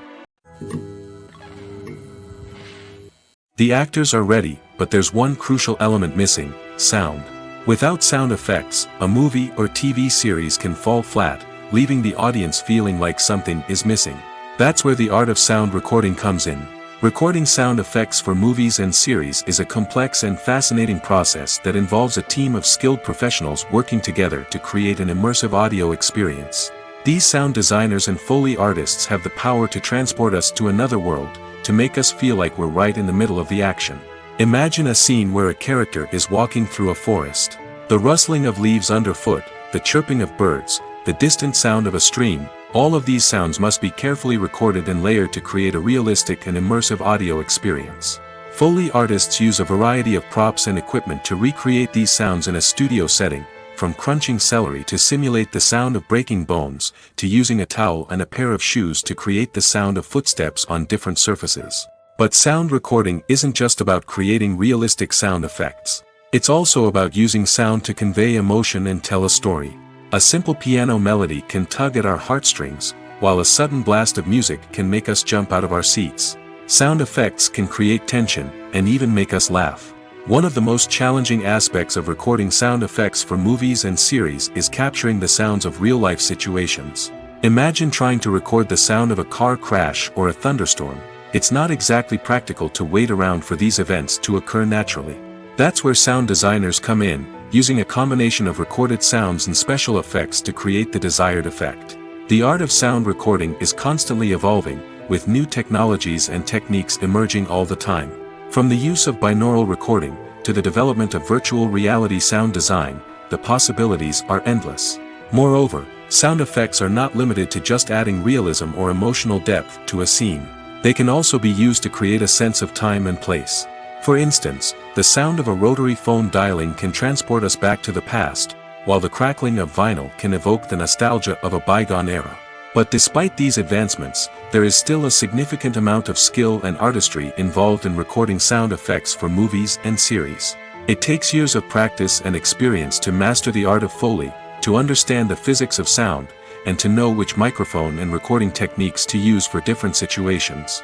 The actors are ready, but there's one crucial element missing: sound. Without sound effects, a movie or TV series can fall flat, leaving the audience feeling like something is missing. That's where the art of sound recording comes in. Recording sound effects for movies and series is a complex and fascinating process that involves a team of skilled professionals working together to create an immersive audio experience. These sound designers and Foley artists have the power to transport us to another world, to make us feel like we're right in the middle of the action. Imagine a scene where a character is walking through a forest. The rustling of leaves underfoot, the chirping of birds, the distant sound of a stream, all of these sounds must be carefully recorded and layered to create a realistic and immersive audio experience. Foley artists use a variety of props and equipment to recreate these sounds in a studio setting, from crunching celery to simulate the sound of breaking bones, to using a towel and a pair of shoes to create the sound of footsteps on different surfaces. But sound recording isn't just about creating realistic sound effects. It's also about using sound to convey emotion and tell a story. A simple piano melody can tug at our heartstrings, while a sudden blast of music can make us jump out of our seats. Sound effects can create tension, and even make us laugh. One of the most challenging aspects of recording sound effects for movies and series is capturing the sounds of real-life situations. Imagine trying to record the sound of a car crash or a thunderstorm. It's not exactly practical to wait around for these events to occur naturally. That's where sound designers come in, using a combination of recorded sounds and special effects to create the desired effect. The art of sound recording is constantly evolving, with new technologies and techniques emerging all the time. From the use of binaural recording, to the development of virtual reality sound design, the possibilities are endless. Moreover, sound effects are not limited to just adding realism or emotional depth to a scene. They can also be used to create a sense of time and place. For instance, the sound of a rotary phone dialing can transport us back to the past, while the crackling of vinyl can evoke the nostalgia of a bygone era. But despite these advancements, there is still a significant amount of skill and artistry involved in recording sound effects for movies and series. It takes years of practice and experience to master the art of Foley, to understand the physics of sound, and to know which microphone and recording techniques to use for different situations.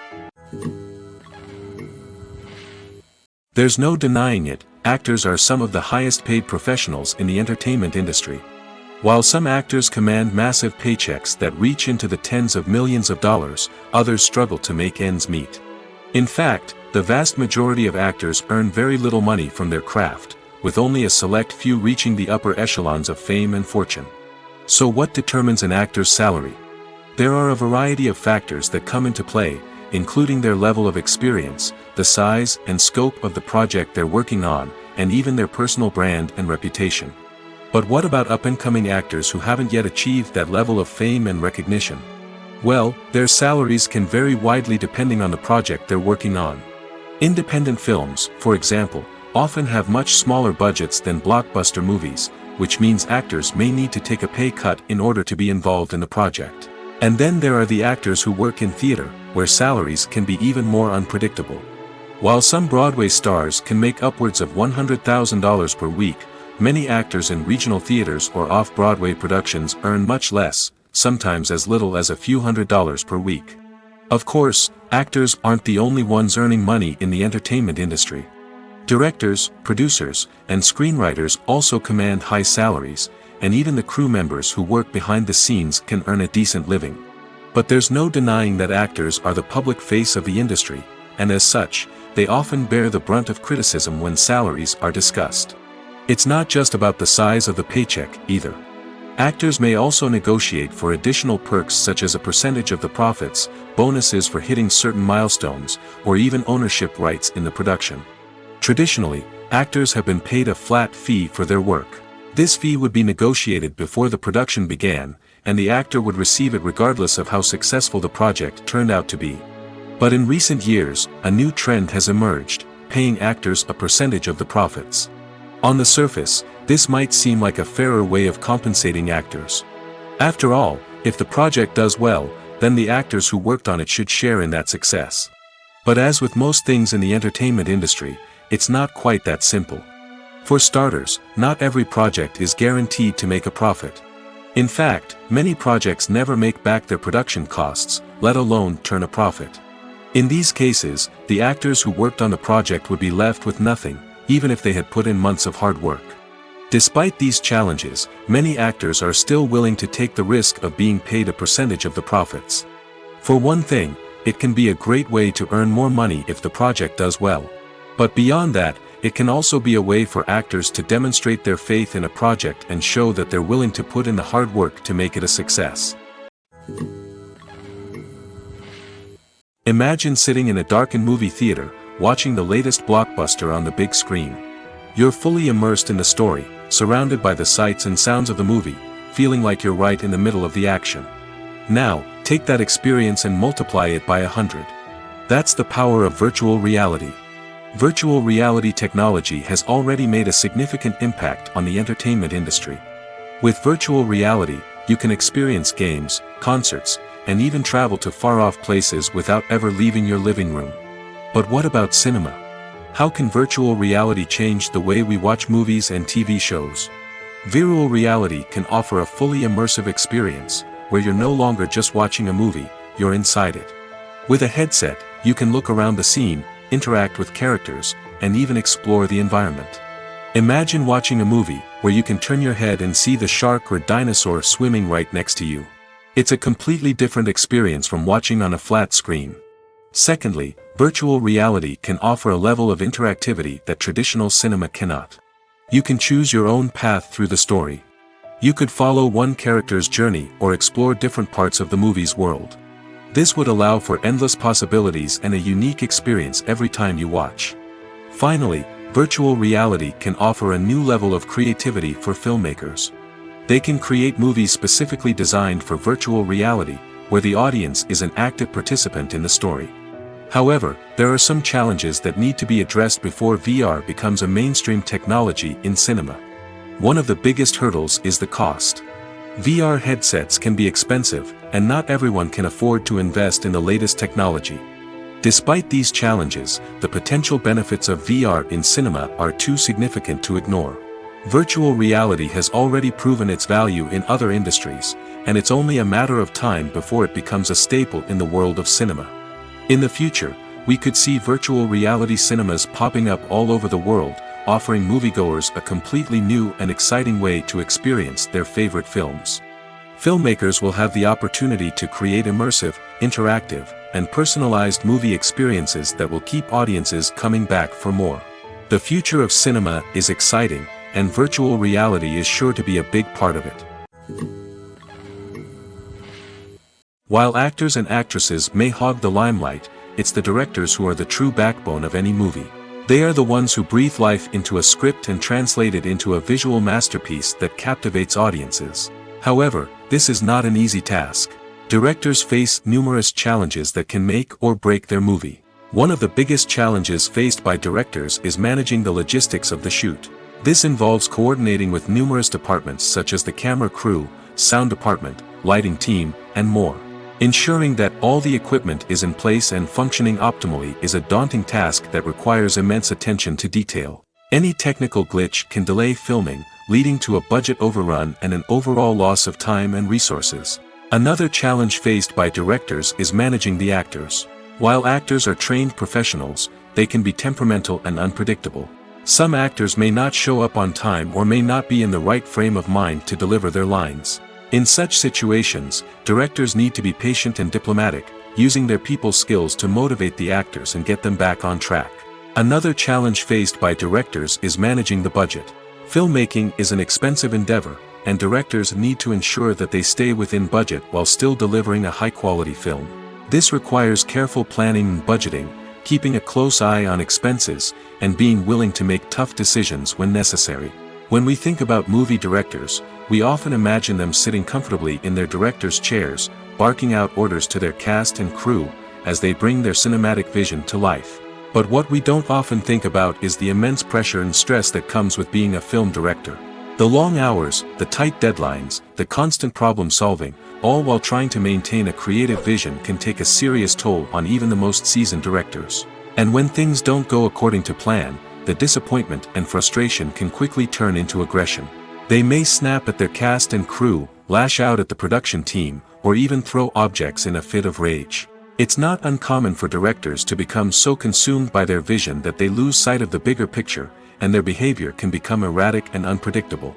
There's no denying it, actors are some of the highest paid professionals in the entertainment industry. While some actors command massive paychecks that reach into the tens of millions of dollars, others struggle to make ends meet. In fact, the vast majority of actors earn very little money from their craft, with only a select few reaching the upper echelons of fame and fortune. So what determines an actor's salary? There are a variety of factors that come into play, including their level of experience, the size and scope of the project they're working on, and even their personal brand and reputation. But what about up-and-coming actors who haven't yet achieved that level of fame and recognition? Well, their salaries can vary widely depending on the project they're working on. Independent films, for example, often have much smaller budgets than blockbuster movies, which means actors may need to take a pay cut in order to be involved in the project. And then there are the actors who work in theater, where salaries can be even more unpredictable. While some Broadway stars can make upwards of $100,000 per week, many actors in regional theaters or off-Broadway productions earn much less, sometimes as little as a few $100s per week. Of course, actors aren't the only ones earning money in the entertainment industry. Directors, producers, and screenwriters also command high salaries, and even the crew members who work behind the scenes can earn a decent living. But there's no denying that actors are the public face of the industry, and as such, they often bear the brunt of criticism when salaries are discussed. It's not just about the size of the paycheck, either. Actors may also negotiate for additional perks such as a percentage of the profits, bonuses for hitting certain milestones, or even ownership rights in the production. Traditionally, actors have been paid a flat fee for their work. This fee would be negotiated before the production began, and the actor would receive it regardless of how successful the project turned out to be. But in recent years, a new trend has emerged, paying actors a percentage of the profits. On the surface, this might seem like a fairer way of compensating actors. After all, if the project does well, then the actors who worked on it should share in that success. But as with most things in the entertainment industry, it's not quite that simple. For starters, not every project is guaranteed to make a profit. In fact, many projects never make back their production costs, let alone turn a profit. In these cases, the actors who worked on the project would be left with nothing, even if they had put in months of hard work. Despite these challenges, many actors are still willing to take the risk of being paid a percentage of the profits. For one thing, it can be a great way to earn more money if the project does well. But beyond that, it can also be a way for actors to demonstrate their faith in a project and show that they're willing to put in the hard work to make it a success. Imagine sitting in a darkened movie theater, watching the latest blockbuster on the big screen. You're fully immersed in the story, surrounded by the sights and sounds of the movie, feeling like you're right in the middle of the action. Now, take that experience and multiply it by 100. That's the power of virtual reality. Virtual reality technology has already made a significant impact on the entertainment industry. With virtual reality, you can experience games, concerts, and even travel to far-off places without ever leaving your living room. But what about cinema? How can virtual reality change the way we watch movies and TV shows? Virtual reality can offer a fully immersive experience, where you're no longer just watching a movie, you're inside it. With a headset, you can look around the scene, interact with characters, and even explore the environment. Imagine watching a movie, where you can turn your head and see the shark or dinosaur swimming right next to you. It's a completely different experience from watching on a flat screen. Secondly, virtual reality can offer a level of interactivity that traditional cinema cannot. You can choose your own path through the story. You could follow one character's journey or explore different parts of the movie's world. This would allow for endless possibilities and a unique experience every time you watch. Finally, virtual reality can offer a new level of creativity for filmmakers. They can create movies specifically designed for virtual reality, where the audience is an active participant in the story. However, there are some challenges that need to be addressed before VR becomes a mainstream technology in cinema. One of the biggest hurdles is the cost. VR headsets can be expensive, and not everyone can afford to invest in the latest technology. Despite these challenges, the potential benefits of VR in cinema are too significant to ignore. Virtual reality has already proven its value in other industries, and it's only a matter of time before it becomes a staple in the world of cinema. In the future, we could see virtual reality cinemas popping up all over the world, offering moviegoers a completely new and exciting way to experience their favorite films. Filmmakers will have the opportunity to create immersive, interactive, and personalized movie experiences that will keep audiences coming back for more. The future of cinema is exciting, and virtual reality is sure to be a big part of it. While actors and actresses may hog the limelight, it's the directors who are the true backbone of any movie. They are the ones who breathe life into a script and translate it into a visual masterpiece that captivates audiences. However, this is not an easy task. Directors face numerous challenges that can make or break their movie. One of the biggest challenges faced by directors is managing the logistics of the shoot. This involves coordinating with numerous departments such as the camera crew, sound department, lighting team, and more. Ensuring that all the equipment is in place and functioning optimally is a daunting task that requires immense attention to detail. Any technical glitch can delay filming, leading to a budget overrun and an overall loss of time and resources. Another challenge faced by directors is managing the actors. While actors are trained professionals, they can be temperamental and unpredictable. Some actors may not show up on time or may not be in the right frame of mind to deliver their lines. In such situations, directors need to be patient and diplomatic, using their people skills to motivate the actors and get them back on track. Another challenge faced by directors is managing the budget. Filmmaking is an expensive endeavor, and directors need to ensure that they stay within budget while still delivering a high-quality film. This requires careful planning and budgeting, keeping a close eye on expenses, and being willing to make tough decisions when necessary. When we think about movie directors, we often imagine them sitting comfortably in their director's chairs, barking out orders to their cast and crew, as they bring their cinematic vision to life. But what we don't often think about is the immense pressure and stress that comes with being a film director. The long hours, the tight deadlines, the constant problem solving, all while trying to maintain a creative vision can take a serious toll on even the most seasoned directors. And when things don't go according to plan, the disappointment and frustration can quickly turn into aggression. They may snap at their cast and crew, lash out at the production team, or even throw objects in a fit of rage. It's not uncommon for directors to become so consumed by their vision that they lose sight of the bigger picture, and their behavior can become erratic and unpredictable.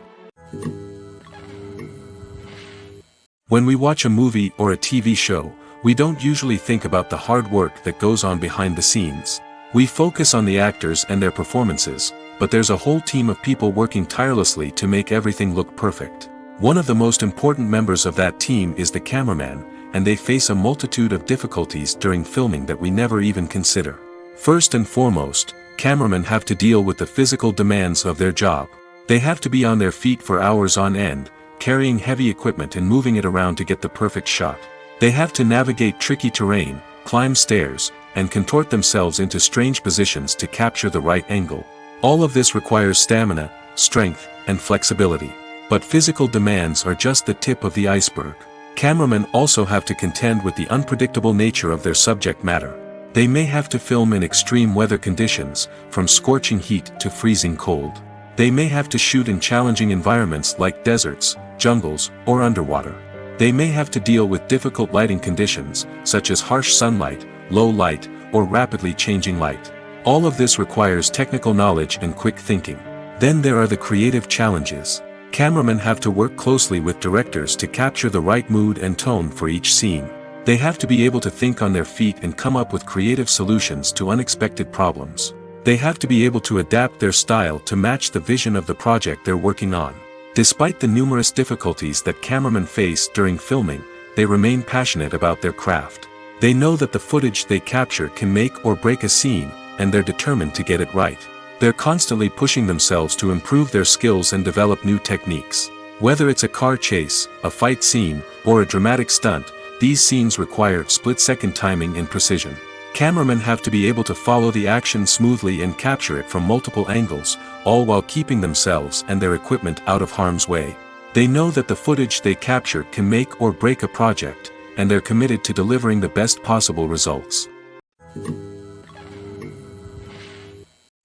When we watch a movie or a TV show, we don't usually think about the hard work that goes on behind the scenes. We focus on the actors and their performances, but there's a whole team of people working tirelessly to make everything look perfect. One of the most important members of that team is the cameraman, and they face a multitude of difficulties during filming that we never even consider. First and foremost, cameramen have to deal with the physical demands of their job. They have to be on their feet for hours on end, carrying heavy equipment and moving it around to get the perfect shot. They have to navigate tricky terrain, climb stairs, and contort themselves into strange positions to capture the right angle. All of this requires stamina, strength, and flexibility. But physical demands are just the tip of the iceberg. Cameramen also have to contend with the unpredictable nature of their subject matter. They may have to film in extreme weather conditions, from scorching heat to freezing cold. They may have to shoot in challenging environments like deserts, jungles, or underwater. They may have to deal with difficult lighting conditions, such as harsh sunlight, low light, or rapidly changing light. All of this requires technical knowledge and quick thinking. Then there are the creative challenges. Cameramen have to work closely with directors to capture the right mood and tone for each scene. They have to be able to think on their feet and come up with creative solutions to unexpected problems. They have to be able to adapt their style to match the vision of the project they're working on. Despite the numerous difficulties that cameramen face during filming, they remain passionate about their craft. They know that the footage they capture can make or break a scene, and they're determined to get it right. They're constantly pushing themselves to improve their skills and develop new techniques. Whether it's a car chase, a fight scene, or a dramatic stunt, these scenes require split-second timing and precision. Cameramen have to be able to follow the action smoothly and capture it from multiple angles, all while keeping themselves and their equipment out of harm's way. They know that the footage they capture can make or break a project, and they're committed to delivering the best possible results.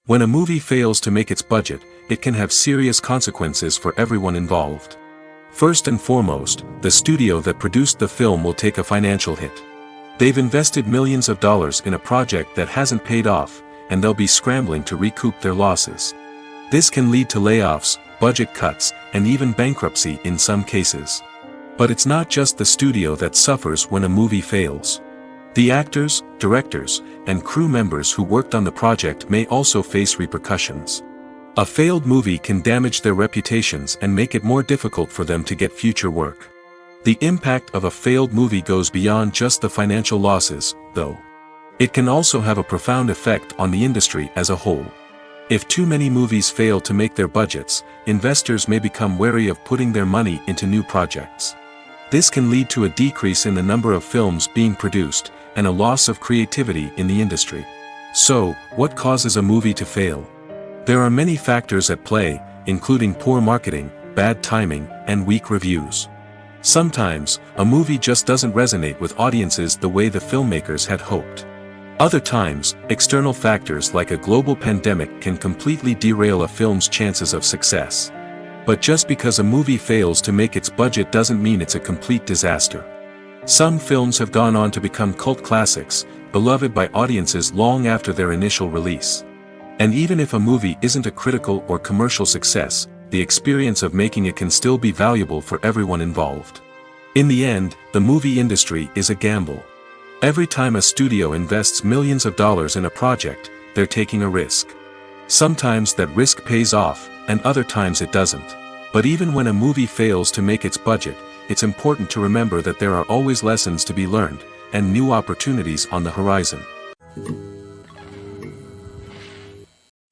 When a movie fails to make its budget, it can have serious consequences for everyone involved. First and foremost, the studio that produced the film will take a financial hit. They've invested millions of dollars in a project that hasn't paid off, and they'll be scrambling to recoup their losses. This can lead to layoffs, budget cuts, and even bankruptcy in some cases. But it's not just the studio that suffers when a movie fails. The actors, directors, and crew members who worked on the project may also face repercussions. A failed movie can damage their reputations and make it more difficult for them to get future work. The impact of a failed movie goes beyond just the financial losses, though. It can also have a profound effect on the industry as a whole. If too many movies fail to make their budgets, investors may become wary of putting their money into new projects. This can lead to a decrease in the number of films being produced, and a loss of creativity in the industry. So, what causes a movie to fail? There are many factors at play, including poor marketing, bad timing, and weak reviews. Sometimes, a movie just doesn't resonate with audiences the way the filmmakers had hoped. Other times, external factors like a global pandemic can completely derail a film's chances of success. But just because a movie fails to make its budget doesn't mean it's a complete disaster. Some films have gone on to become cult classics, beloved by audiences long after their initial release. And even if a movie isn't a critical or commercial success, the experience of making it can still be valuable for everyone involved. In the end, the movie industry is a gamble. Every time a studio invests millions of dollars in a project, they're taking a risk. Sometimes that risk pays off, and other times it doesn't. But even when a movie fails to make its budget, it's important to remember that there are always lessons to be learned, and new opportunities on the horizon.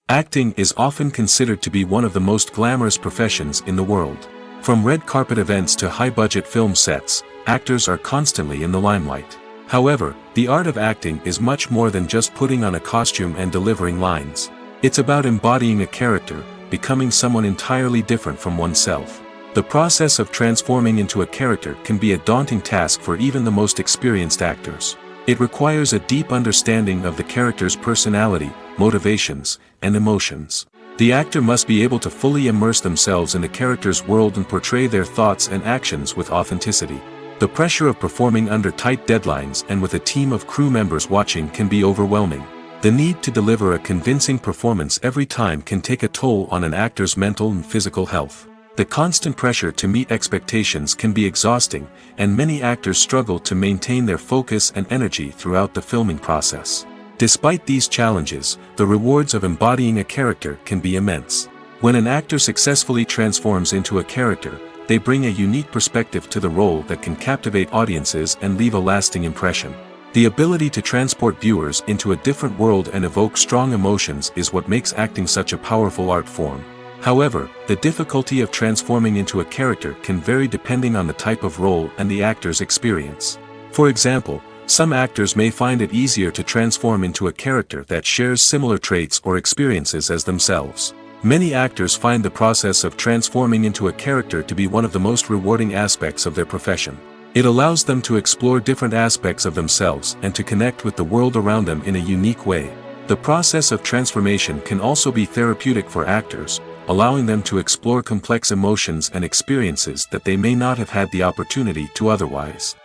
Acting is often considered to be one of the most glamorous professions in the world. From red carpet events to high-budget film sets, actors are constantly in the limelight. However, the art of acting is much more than just putting on a costume and delivering lines. It's about embodying a character, becoming someone entirely different from oneself. The process of transforming into a character can be a daunting task for even the most experienced actors. It requires a deep understanding of the character's personality, motivations, and emotions. The actor must be able to fully immerse themselves in the character's world and portray their thoughts and actions with authenticity. The pressure of performing under tight deadlines and with a team of crew members watching can be overwhelming. The need to deliver a convincing performance every time can take a toll on an actor's mental and physical health. The constant pressure to meet expectations can be exhausting, and many actors struggle to maintain their focus and energy throughout the filming process. Despite these challenges, the rewards of embodying a character can be immense. When an actor successfully transforms into a character, they bring a unique perspective to the role that can captivate audiences and leave a lasting impression. The ability to transport viewers into a different world and evoke strong emotions is what makes acting such a powerful art form. However, the difficulty of transforming into a character can vary depending on the type of role and the actor's experience. For example, some actors may find it easier to transform into a character that shares similar traits or experiences as themselves. Many actors find the process of transforming into a character to be one of the most rewarding aspects of their profession. It allows them to explore different aspects of themselves and to connect with the world around them in a unique way. The process of transformation can also be therapeutic for actors, allowing them to explore complex emotions and experiences that they may not have had the opportunity to otherwise.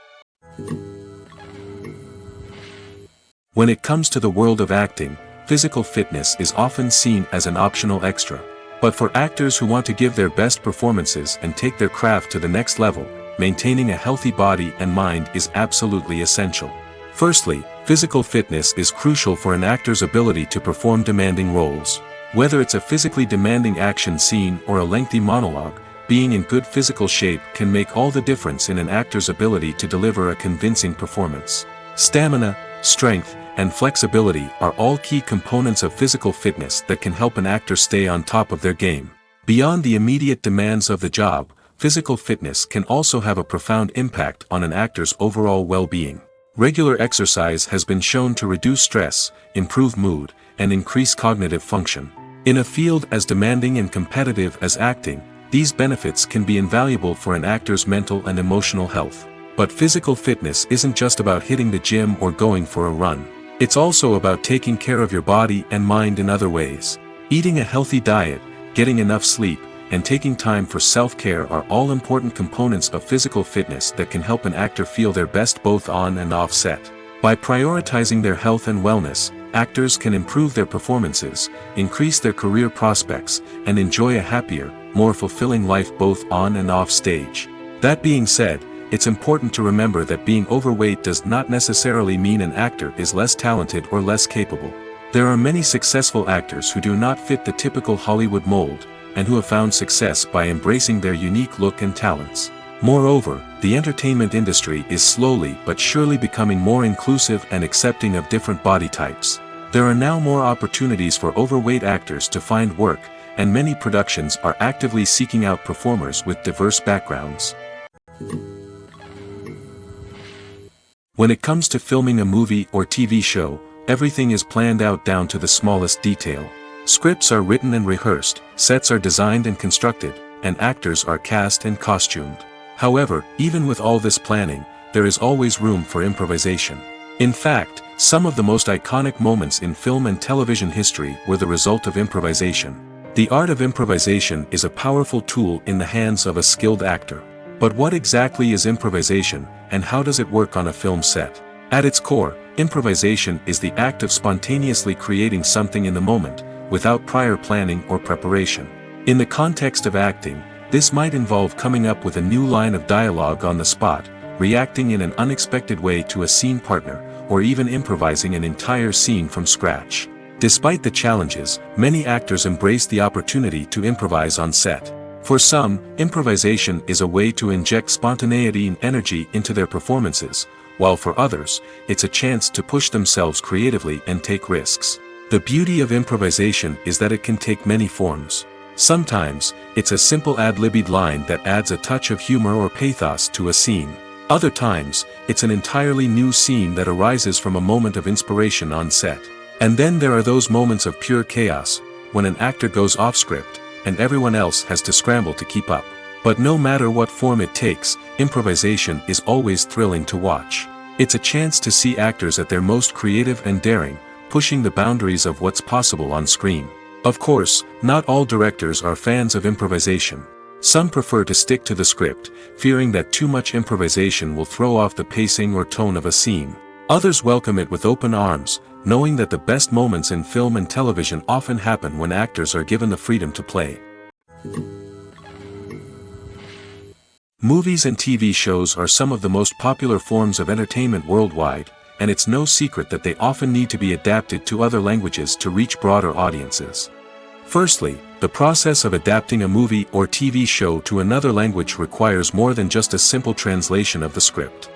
When it comes to the world of acting, physical fitness is often seen as an optional extra. But for actors who want to give their best performances and take their craft to the next level, maintaining a healthy body and mind is absolutely essential. Firstly, physical fitness is crucial for an actor's ability to perform demanding roles. Whether it's a physically demanding action scene or a lengthy monologue, being in good physical shape can make all the difference in an actor's ability to deliver a convincing performance. Stamina, strength, and flexibility are all key components of physical fitness that can help an actor stay on top of their game. Beyond the immediate demands of the job, physical fitness can also have a profound impact on an actor's overall well-being. Regular exercise has been shown to reduce stress, improve mood, and increase cognitive function. In a field as demanding and competitive as acting, these benefits can be invaluable for an actor's mental and emotional health. But physical fitness isn't just about hitting the gym or going for a run. It's also about taking care of your body and mind in other ways. Eating a healthy diet, getting enough sleep, and taking time for self-care are all important components of physical fitness that can help an actor feel their best both on and off set. By prioritizing their health and wellness, actors can improve their performances, increase their career prospects, and enjoy a happier, more fulfilling life both on and off stage. That being said, it's important to remember that being overweight does not necessarily mean an actor is less talented or less capable. There are many successful actors who do not fit the typical Hollywood mold, and who have found success by embracing their unique look and talents. Moreover, the entertainment industry is slowly but surely becoming more inclusive and accepting of different body types. There are now more opportunities for overweight actors to find work, and many productions are actively seeking out performers with diverse backgrounds. When it comes to filming a movie or TV show, everything is planned out down to the smallest detail. Scripts are written and rehearsed, sets are designed and constructed, and actors are cast and costumed. However, even with all this planning, there is always room for improvisation. In fact, Some of the most iconic moments in film and television history were the result of improvisation. The art of improvisation is a powerful tool in the hands of a skilled actor. But what exactly is improvisation, and how does it work on a film set? At its core, improvisation is the act of spontaneously creating something in the moment, without prior planning or preparation. In the context of acting, this might involve coming up with a new line of dialogue on the spot, reacting in an unexpected way to a scene partner, or even improvising an entire scene from scratch. Despite the challenges, many actors embrace the opportunity to improvise on set. For some, improvisation is a way to inject spontaneity and energy into their performances, while for others, it's a chance to push themselves creatively and take risks. The beauty of improvisation is that it can take many forms. Sometimes, it's a simple ad-libbed line that adds a touch of humor or pathos to a scene. Other times, it's an entirely new scene that arises from a moment of inspiration on set. And then there are those moments of pure chaos, when an actor goes off script, and everyone else has to scramble to keep up. But no matter what form it takes, improvisation is always thrilling to watch. It's a chance to see actors at their most creative and daring, pushing the boundaries of what's possible on screen. Of course, not all directors are fans of improvisation. Some prefer to stick to the script, fearing that too much improvisation will throw off the pacing or tone of a scene. Others welcome it with open arms, knowing that the best moments in film and television often happen when actors are given the freedom to play. Movies and TV shows are some of the most popular forms of entertainment worldwide, and it's no secret that they often need to be adapted to other languages to reach broader audiences. Firstly, the process of adapting a movie or TV show to another language requires more than just a simple translation of the script.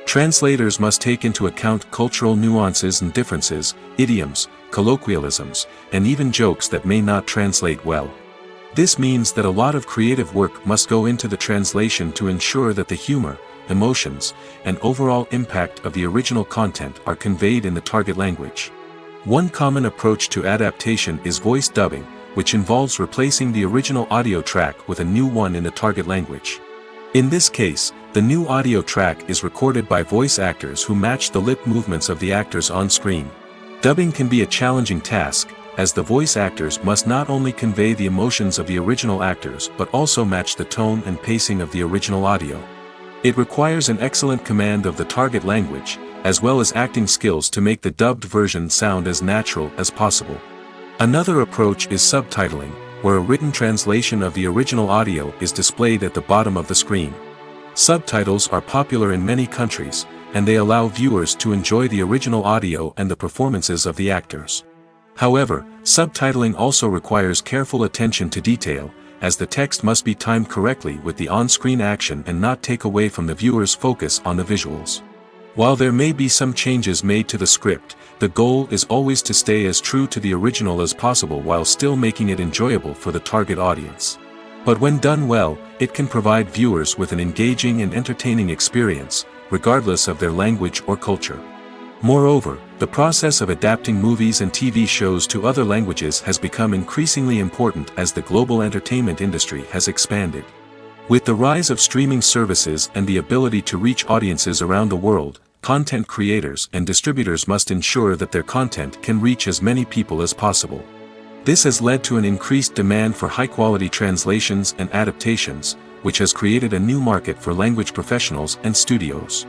Translators must take into account cultural nuances and differences, idioms, colloquialisms, and even jokes that may not translate well. This means that a lot of creative work must go into the translation to ensure that the humor, emotions, and overall impact of the original content are conveyed in the target language. One common approach to adaptation is voice dubbing, which involves replacing the original audio track with a new one in the target language. In this case, the new audio track is recorded by voice actors who match the lip movements of the actors on screen. Dubbing can be a challenging task, as the voice actors must not only convey the emotions of the original actors but also match the tone and pacing of the original audio. It requires an excellent command of the target language, as well as acting skills to make the dubbed version sound as natural as possible. Another approach is subtitling, where a written translation of the original audio is displayed at the bottom of the screen. Subtitles are popular in many countries, and they allow viewers to enjoy the original audio and the performances of the actors. However, subtitling also requires careful attention to detail, as the text must be timed correctly with the on-screen action and not take away from the viewer's focus on the visuals. While there may be some changes made to the script, the goal is always to stay as true to the original as possible while still making it enjoyable for the target audience. But when done well, it can provide viewers with an engaging and entertaining experience, regardless of their language or culture. Moreover, the process of adapting movies and TV shows to other languages has become increasingly important as the global entertainment industry has expanded. With the rise of streaming services and the ability to reach audiences around the world, content creators and distributors must ensure that their content can reach as many people as possible. This has led to an increased demand for high-quality translations and adaptations, which has created a new market for language professionals and studios.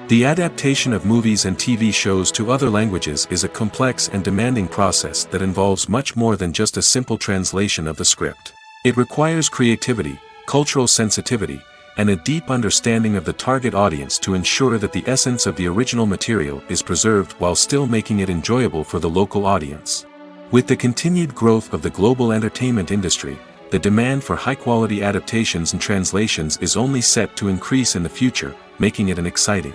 The adaptation of movies and TV shows to other languages is a complex and demanding process that involves much more than just a simple translation of the script. It requires creativity, cultural sensitivity, and a deep understanding of the target audience to ensure that the essence of the original material is preserved while still making it enjoyable for the local audience. With the continued growth of the global entertainment industry, the demand for high-quality adaptations and translations is only set to increase in the future, making it an exciting.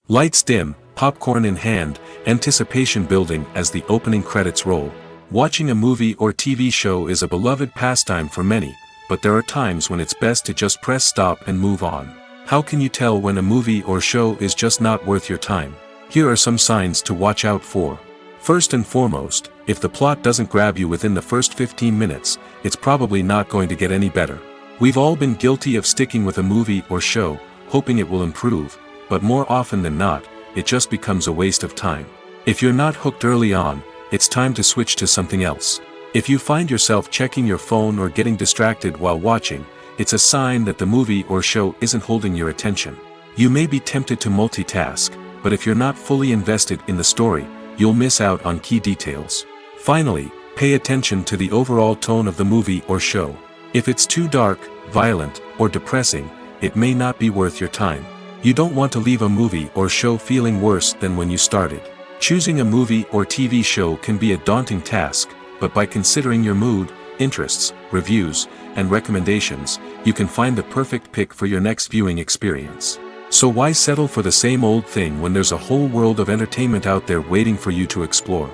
Lights dim, popcorn in hand, anticipation building as the opening credits roll. Watching a movie or TV show is a beloved pastime for many, but there are times when it's best to just press stop and move on. How can you tell when a movie or show is just not worth your time? Here are some signs to watch out for. First and foremost, if the plot doesn't grab you within the first 15 minutes, it's probably not going to get any better. We've all been guilty of sticking with a movie or show, hoping it will improve, but more often than not, it just becomes a waste of time. If you're not hooked early on, it's time to switch to something else. If you find yourself checking your phone or getting distracted while watching, it's a sign that the movie or show isn't holding your attention. You may be tempted to multitask, but if you're not fully invested in the story, you'll miss out on key details. Finally, pay attention to the overall tone of the movie or show. If it's too dark, violent, or depressing, it may not be worth your time. You don't want to leave a movie or show feeling worse than when you started. Choosing a movie or TV show can be a daunting task, but by considering your mood, interests, reviews, and recommendations, you can find the perfect pick for your next viewing experience. So why settle for the same old thing when there's a whole world of entertainment out there waiting for you to explore?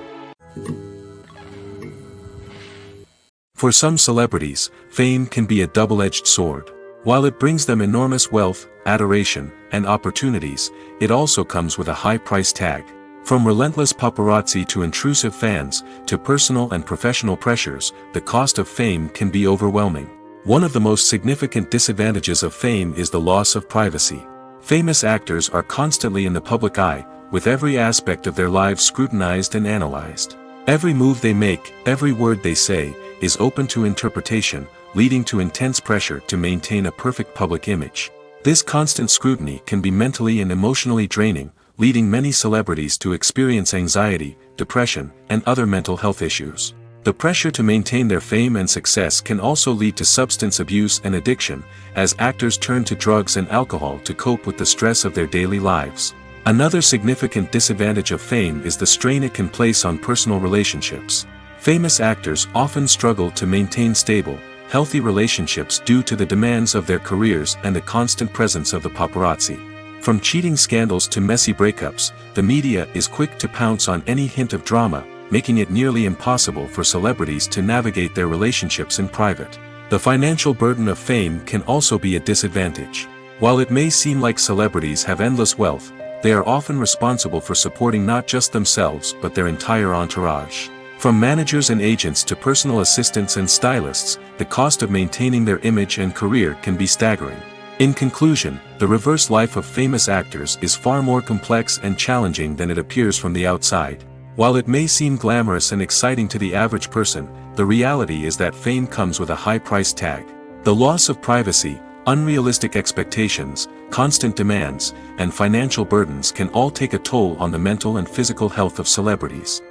For some celebrities, fame can be a double-edged sword. While it brings them enormous wealth, adoration, and opportunities, it also comes with a high price tag. From relentless paparazzi to intrusive fans, to personal and professional pressures, the cost of fame can be overwhelming. One of the most significant disadvantages of fame is the loss of privacy. Famous actors are constantly in the public eye, with every aspect of their lives scrutinized and analyzed. Every move they make, every word they say, is open to interpretation, leading to intense pressure to maintain a perfect public image. This constant scrutiny can be mentally and emotionally draining, leading many celebrities to experience anxiety, depression, and other mental health issues. The pressure to maintain their fame and success can also lead to substance abuse and addiction, as actors turn to drugs and alcohol to cope with the stress of their daily lives. Another significant disadvantage of fame is the strain it can place on personal relationships. Famous actors often struggle to maintain stable, healthy relationships due to the demands of their careers and the constant presence of the paparazzi. From cheating scandals to messy breakups, the media is quick to pounce on any hint of drama, making it nearly impossible for celebrities to navigate their relationships in private. The financial burden of fame can also be a disadvantage. While it may seem like celebrities have endless wealth, they are often responsible for supporting not just themselves but their entire entourage. From managers and agents to personal assistants and stylists, the cost of maintaining their image and career can be staggering. In conclusion, the reverse life of famous actors is far more complex and challenging than it appears from the outside. While it may seem glamorous and exciting to the average person, the reality is that fame comes with a high price tag. The loss of privacy, unrealistic expectations, constant demands, and financial burdens can all take a toll on the mental and physical health of celebrities.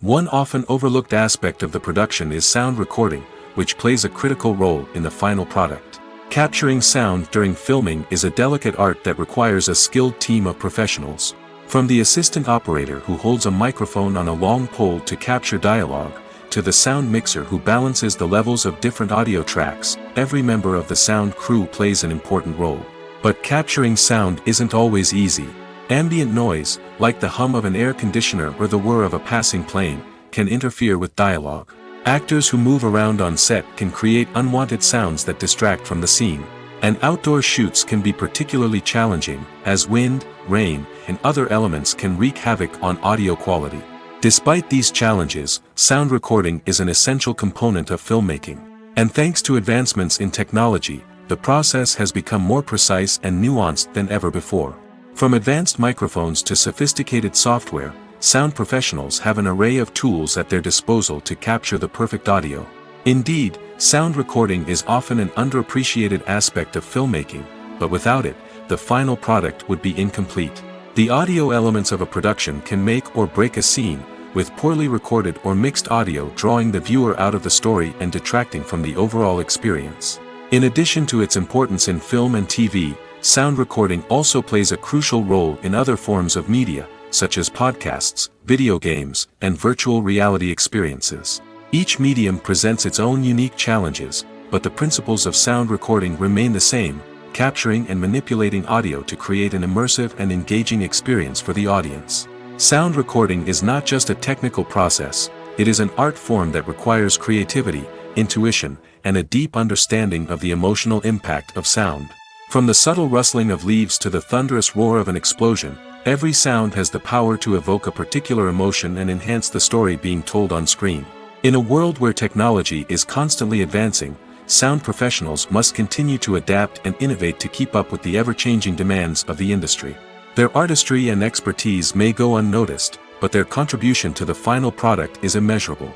One often overlooked aspect of the production is sound recording, which plays a critical role in the final product. Capturing sound during filming is a delicate art that requires a skilled team of professionals. From the assistant operator who holds a microphone on a long pole to capture dialogue, to the sound mixer who balances the levels of different audio tracks, every member of the sound crew plays an important role. But capturing sound isn't always easy. Ambient noise, like the hum of an air conditioner or the whir of a passing plane, can interfere with dialogue. Actors who move around on set can create unwanted sounds that distract from the scene. And outdoor shoots can be particularly challenging, as wind, rain, and other elements can wreak havoc on audio quality. Despite these challenges, sound recording is an essential component of filmmaking. And thanks to advancements in technology, the process has become more precise and nuanced than ever before. From advanced microphones to sophisticated software, sound professionals have an array of tools at their disposal to capture the perfect audio. Indeed, sound recording is often an underappreciated aspect of filmmaking, but without it, the final product would be incomplete. The audio elements of a production can make or break a scene, with poorly recorded or mixed audio drawing the viewer out of the story and detracting from the overall experience. In addition to its importance in film and TV, sound recording also plays a crucial role in other forms of media, such as podcasts, video games, and virtual reality experiences. Each medium presents its own unique challenges, but the principles of sound recording remain the same, capturing and manipulating audio to create an immersive and engaging experience for the audience. Sound recording is not just a technical process, it is an art form that requires creativity, intuition, and a deep understanding of the emotional impact of sound. From the subtle rustling of leaves to the thunderous roar of an explosion, every sound has the power to evoke a particular emotion and enhance the story being told on screen. In a world where technology is constantly advancing, sound professionals must continue to adapt and innovate to keep up with the ever-changing demands of the industry. Their artistry and expertise may go unnoticed, but their contribution to the final product is immeasurable.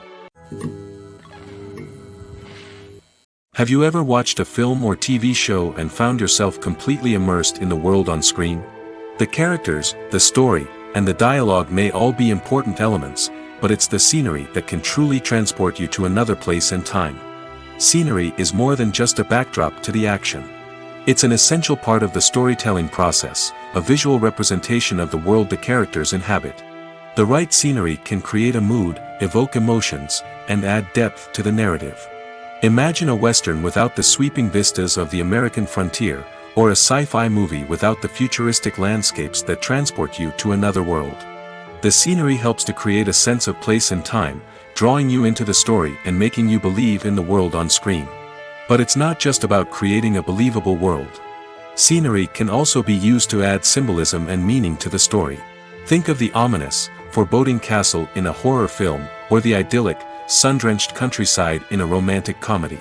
Have you ever watched a film or TV show and found yourself completely immersed in the world on screen? The characters, the story, and the dialogue may all be important elements, but it's the scenery that can truly transport you to another place and time. Scenery is more than just a backdrop to the action. It's an essential part of the storytelling process, a visual representation of the world the characters inhabit. The right scenery can create a mood, evoke emotions, and add depth to the narrative. Imagine a Western without the sweeping vistas of the American frontier, or a sci-fi movie without the futuristic landscapes that transport you to another world. The scenery helps to create a sense of place and time, drawing you into the story and making you believe in the world on screen. But it's not just about creating a believable world. Scenery can also be used to add symbolism and meaning to the story. Think of the ominous, foreboding castle in a horror film, or the idyllic, sun-drenched countryside in a romantic comedy.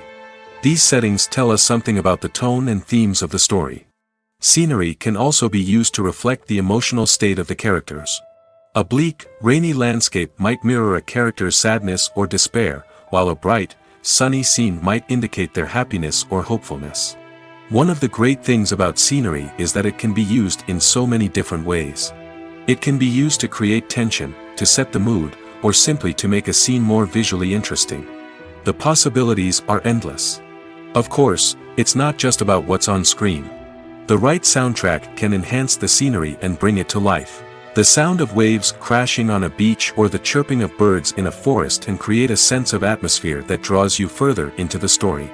These settings tell us something about the tone and themes of the story. Scenery can also be used to reflect the emotional state of the characters. A bleak, rainy landscape might mirror a character's sadness or despair, while a bright, sunny scene might indicate their happiness or hopefulness. One of the great things about scenery is that it can be used in so many different ways. It can be used to create tension, to set the mood, or simply to make a scene more visually interesting. The possibilities are endless. Of course, it's not just about what's on screen. The right soundtrack can enhance the scenery and bring it to life. The sound of waves crashing on a beach or the chirping of birds in a forest can create a sense of atmosphere that draws you further into the story.